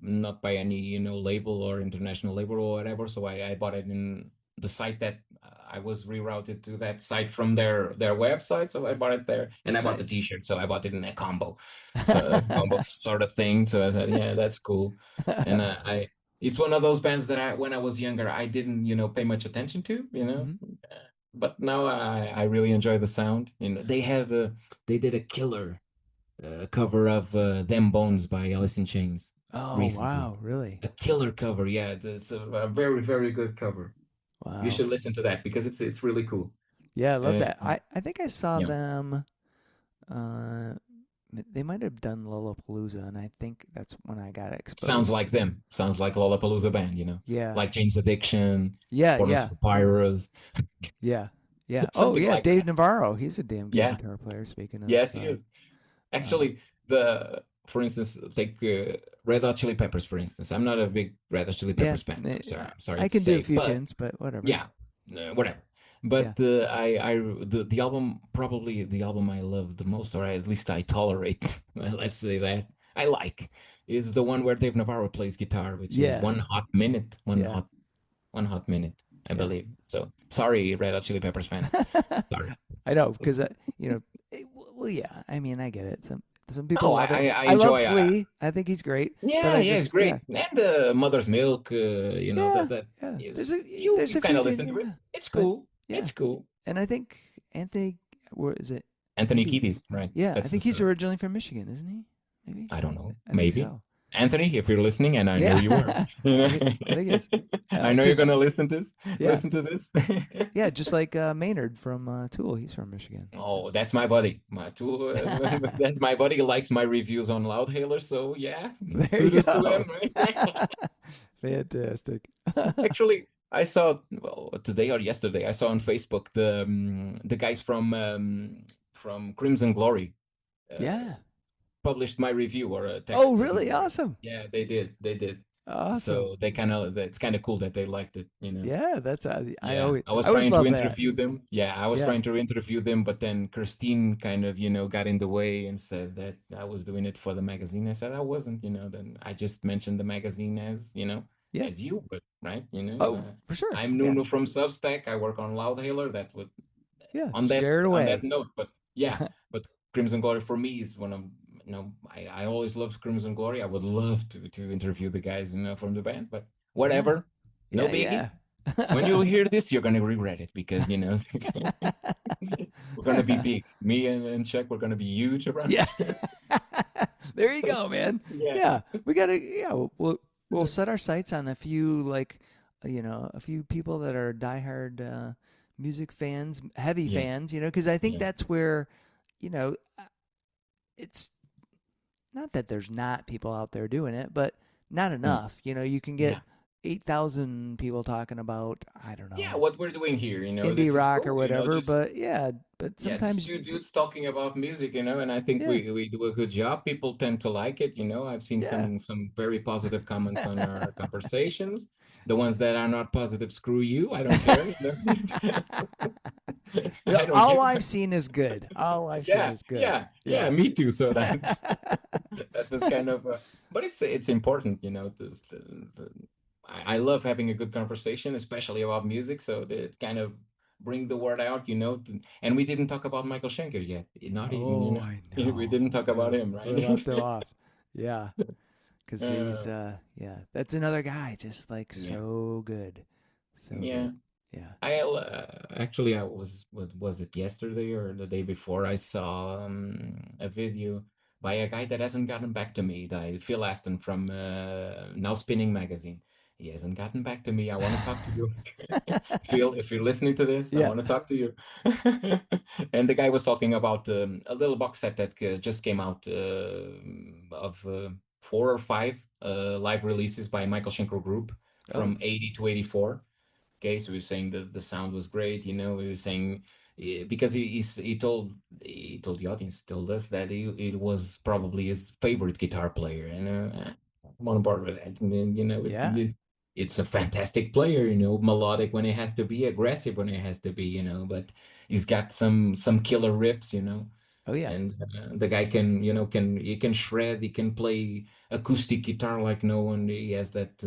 not by any label or international label or whatever. So I bought it in the site that I was rerouted to that site from their website. So I bought it there, and I bought the T-shirt. So I bought it in a combo, a combo sort of thing. So I said, yeah, that's cool. And it's one of those bands that when I was younger, I didn't pay much attention to, but now I really enjoy the sound. And they did a killer cover of Them Bones by Alice in Chains. Oh, recently. Wow, really? A killer cover, yeah. It's a very, very good cover. Wow. You should listen to that because it's really cool. Yeah, I love that. I think I saw them. They might have done Lollapalooza, and I think that's when I got exposed. Sounds like them. Sounds like Lollapalooza band, Yeah. Like Jane's Addiction. Yeah, Papyrus. Yeah. Oh, yeah, like Dave that. Navarro. He's a damn good guitar player, speaking of. Yes, he is. Actually, for instance, take Red Hot Chili Peppers, for instance. I'm not a big Red Hot Chili Peppers fan. I'm sorry. I can do a few tunes, but whatever. Yeah, whatever. But the album, probably the album I love the most, or at least I tolerate, let's say that, I like, is the one where Dave Navarro plays guitar, which is 1 Hot Minute. One hot minute, I believe. So sorry, Red Hot Chili Peppers fans. Sorry. I know because well, yeah. I mean, I get it. Some people Oh, love it. I I love enjoy. Flea. I think he's great. But Yeah, I yeah, it's just great. And Mother's Milk, yeah, that yeah. you There's a kind few of good, listen to it. yeah. It's But cool. yeah, It's cool. and I think Anthony, where is it? Anthony Maybe Kiedis, right? yeah. I That's think his, he's originally from Michigan, isn't he? Maybe I don't know, I think maybe. so. Anthony, if you're listening, and I know Yeah, you are, I think it's I know you're Chris. gonna listen to this. Yeah, Listen to this. yeah. Just like Maynard from Tool, he's from Michigan. So. Oh, that's my buddy. My tool. That's my buddy. He likes my reviews on Loudhailer. So yeah, There you kudos to him. go. Fantastic. Actually, I saw today or yesterday. I saw on Facebook the guys from Crimson Glory uh, Yeah. published my review or a Oh, text. really? Awesome. Yeah, they did. They did. Awesome. So it's kind of cool that they liked it. Yeah, that's Yeah, I was I always trying to love that. interview them. Yeah, I was Yeah. trying to interview them, but then Christine kind of, got in the way and said that I was doing it for the magazine. I said I wasn't, then I just mentioned the magazine as, Yeah. as you, but right, Oh, for sure. I'm Yeah. Nuno from Substack. I work on Loudhailer. That would Yeah. on that Share it on that away. note, but yeah, but Crimson Glory for me is one of I always loved Crimson Glory. I would love to interview the guys, from the band, but whatever, no Yeah, biggie. yeah. When you hear this, you're gonna regret it because we're gonna be big. Me and Chuck, we're gonna be huge around. Yeah. There you go, man. Yeah. We gotta we'll set our sights on a few a few people that are diehard music fans, heavy fans, because I think that's where, it's not that there's not people out there doing it, but not enough. You can get 8,000 people talking about, I don't know. Yeah, what we're doing here, indie rock cool, or whatever, but sometimes two dudes talking about music, and I think we do a good job. People tend to like it, I've seen some very positive comments on our conversations. The ones that are not positive, screw you. I don't care. All I've seen is good. All I've seen is good. Yeah, me too. So that was kind of, but it's important, I love having a good conversation, especially about music. So it kind of bring the word out, and we didn't talk about Michael Schenker yet. Not even, I know. We didn't talk about him, right? We left him off. Yeah. Because he's, that's another guy, just like so good. So good. Yeah. I was it yesterday or the day before? I saw a video by a guy that hasn't gotten back to me, Phil Aston from Now Spinning magazine. He hasn't gotten back to me. I want to talk to you. Phil, if you're listening to this, I want to talk to you. And the guy was talking about a little box set that just came out of 4 or 5 live releases by Michael Schenker Group from 80 to 84. Okay, so he was saying that the sound was great. He was saying because he told the audience, told us that it was probably his favorite guitar player, and I'm on board with that. And it's a fantastic player. Melodic when it has to be, aggressive when it has to be. But he's got some killer riffs. Oh yeah. And the guy can he can shred. He can play acoustic guitar like no one. He has that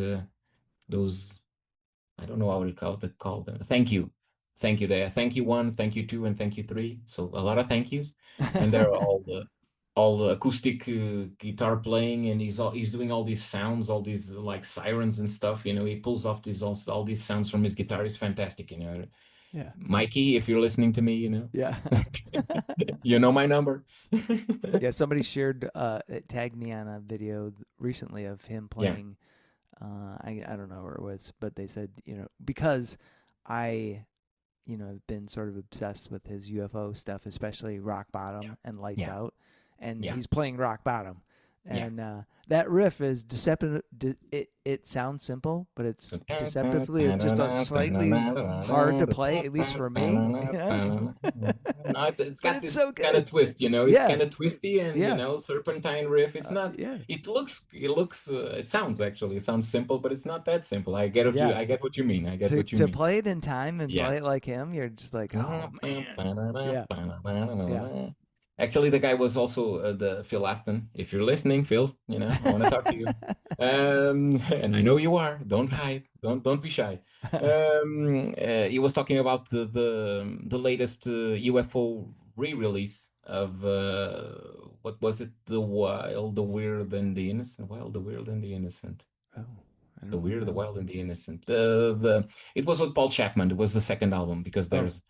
those. I don't know how we call them. Thank you there. Thank you 1, thank you 2, and thank you 3. So a lot of thank yous, and they're all the acoustic guitar playing, and he's doing all these sounds, all these like sirens and stuff. He pulls off all these sounds from his guitar. It's fantastic. Yeah. Mikey, if you're listening to me, Yeah. you know my number. Yeah. Somebody shared, it tagged me on a video recently of him playing. I don't know where it was, but they said, because I, have been sort of obsessed with his UFO stuff, especially Rock Bottom and Lights Out, and he's playing Rock Bottom. And that riff is deceptive. It sounds simple, but it's deceptively just slightly hard to play, at least for me. No, it's got this so kind of twist, It's kind of twisty and serpentine riff. It's not. It sounds simple, but it's not that simple. I get what you mean. To play it in time and play it like him, you're just like, oh man. Actually, the guy was also the Phil Aston. If you're listening, Phil, I want to talk to you. And I know you are. Don't hide. Don't be shy. He was talking about the latest UFO re-release of what was it? The Wild, the Weird, and the Innocent. Wild, the Weird, and the Innocent. Oh, The Weird, the Wild, and the Innocent. It was with Paul Chapman. It was the second album because there's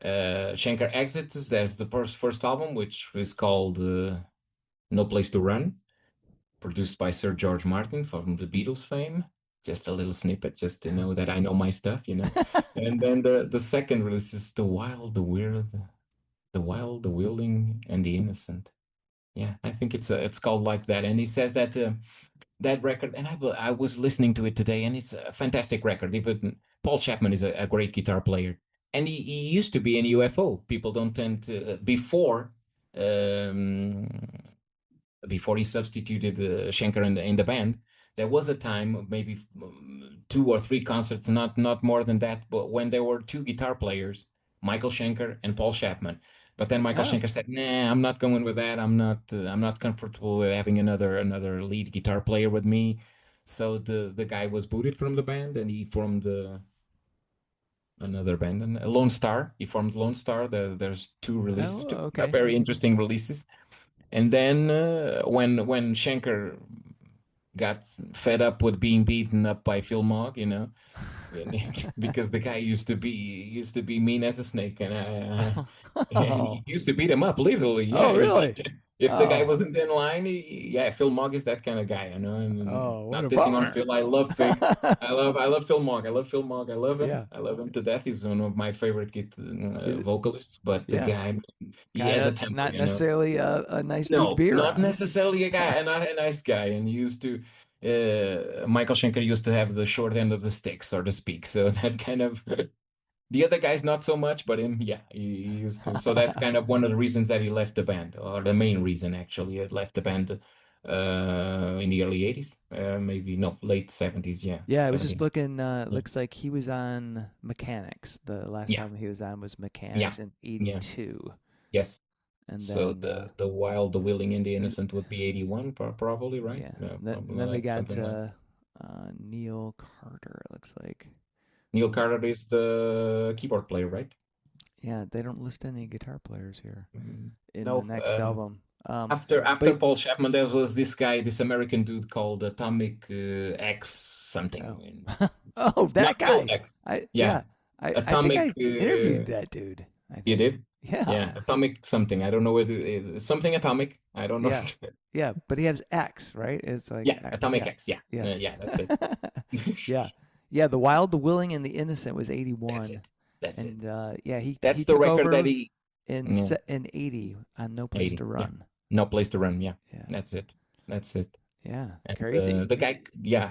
Schenker Exits. There's the first album, which is called No Place to Run, produced by Sir George Martin from the Beatles fame. Just a little snippet, just to know that I know my stuff, And then the second release is The Wild, the Weird, the Wild, the Wilding, and the Innocent. Yeah, I think it's called like that. And he says that that record, and I was listening to it today, and it's a fantastic record. Even Paul Chapman is a great guitar player. And he used to be in UFO. People don't tend to before he substituted Schenker in the band. There was a time, maybe 2 or 3 concerts, not more than that, but when there were 2 guitar players, Michael Schenker and Paul Chapman. But then Michael Schenker said, "Nah, I'm not going with that. I'm not comfortable with having another lead guitar player with me." So the guy was booted from the band, and he formed another band, and Lone Star. He formed Lone Star. There's 2 releases, 2 very interesting releases. And then when Schenker got fed up with being beaten up by Phil Mogg, because the guy used to be mean as a snake, and he used to beat him up literally. Yeah, oh, really? If the guy wasn't in line, Phil Mogg is that kind of guy, And not pissing on Phil. I love Phil. I love Phil Mogg. I love Phil Mogg. I love him. Yeah. I love him to death. He's one of my favorite vocalists. But the guy, he has a temper. Not necessarily a nice dude to be around. Not necessarily a guy, a nice guy. And he used to. Michael Schenker used to have the short end of the stick, so to speak. So that kind of the other guys not so much, but him, he used to. So that's kind of one of the reasons that he left the band, or the main reason actually. He left the band in the early 80s, late 70s. Yeah, I was just looking. Looks like he was on Mechanics. The last time he was on was Mechanics in 82. Yes. And then, so the Wild, the Willing, and the Innocent would be 81, probably, right? Yeah. Then we got Neil Carter. It looks like Neil Carter is the keyboard player, right? Yeah, they don't list any guitar players here in the next album. After Paul Chapman, there was this guy, this American dude called Atomic X something. Oh, that guy! X. I Atomic. I think I interviewed that dude. You did? Yeah. Atomic something. I don't know what it is. Something atomic. I don't know. Yeah, but he has X, right? It's like Atomic X. Yeah, that's it. Yeah. The Wild, the Willing, and the Innocent was 81. That's it. That's he the record that he in 80 on No Place to Run. No Place to Run. Yeah. That's it. Yeah, and, crazy. The guy,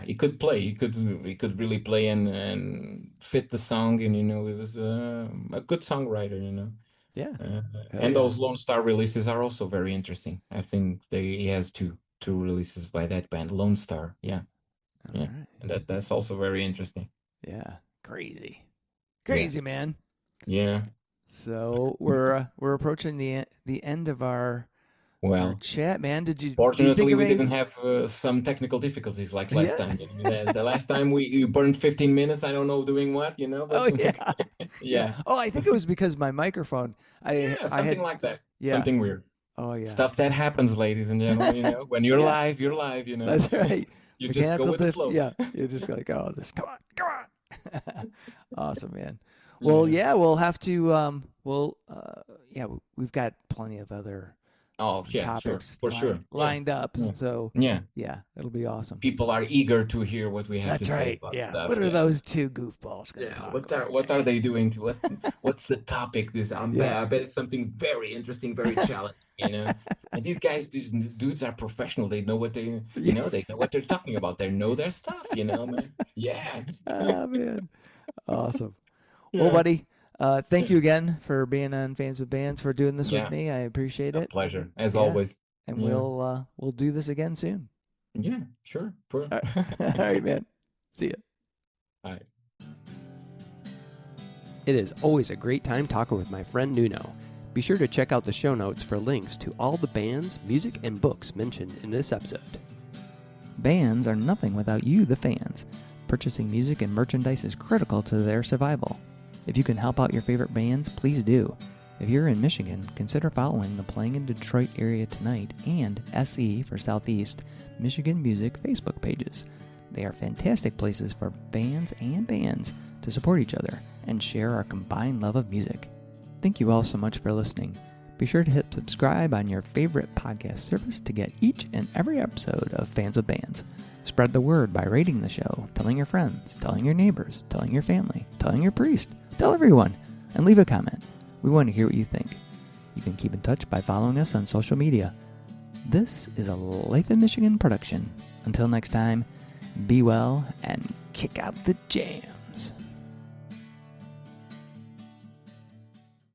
he could play. He could really play and fit the song, and he was a good songwriter. Yeah. And those Lone Star releases are also very interesting. I think he has two releases by that band, Lone Star. Yeah. Right. And that's also very interesting. Yeah. Crazy, man. Yeah. So we're approaching the end of our chat, man. Fortunately, we didn't have some technical difficulties like last time. The last time we burned 15 minutes. I don't know doing what, But, yeah. Oh, I think it was because my microphone. Something like that. Yeah. Something weird. Oh yeah. Stuff that happens, ladies and gentlemen. When you're live, you're live. That's right. You just go with the flow. Yeah. You're just like, come on. Awesome, man. Well, we'll have to. We've got plenty of other. Topics lined up. Yeah. So it'll be awesome. People are eager to hear what we have to say about stuff. What are those two goofballs going to talk about? What are they doing? What's the topic? I bet it's something very interesting, very challenging. And these dudes are professional. They know what they know what they're talking about. They know their stuff. Man. Yeah. Oh man, awesome. Well, buddy. Thank you again for being on Fans with Bands, for doing this with me. I appreciate it. Pleasure, as always. And we'll do this again soon. Yeah, sure. All right, man. See ya. All right. It is always a great time talking with my friend Nuno. Be sure to check out the show notes for links to all the bands, music, and books mentioned in this episode. Bands are nothing without you, the fans. Purchasing music and merchandise is critical to their survival. If you can help out your favorite bands, please do. If you're in Michigan, consider following the Playing in Detroit Area Tonight and SE for Southeast Michigan Music Facebook pages. They are fantastic places for fans and bands to support each other and share our combined love of music. Thank you all so much for listening. Be sure to hit subscribe on your favorite podcast service to get each and every episode of Fans with Bands. Spread the word by rating the show, telling your friends, telling your neighbors, telling your family, telling your priest, tell everyone, and leave a comment. We want to hear what you think. You can keep in touch by following us on social media. This is a Life in Michigan production. Until next time, be well and kick out the jams.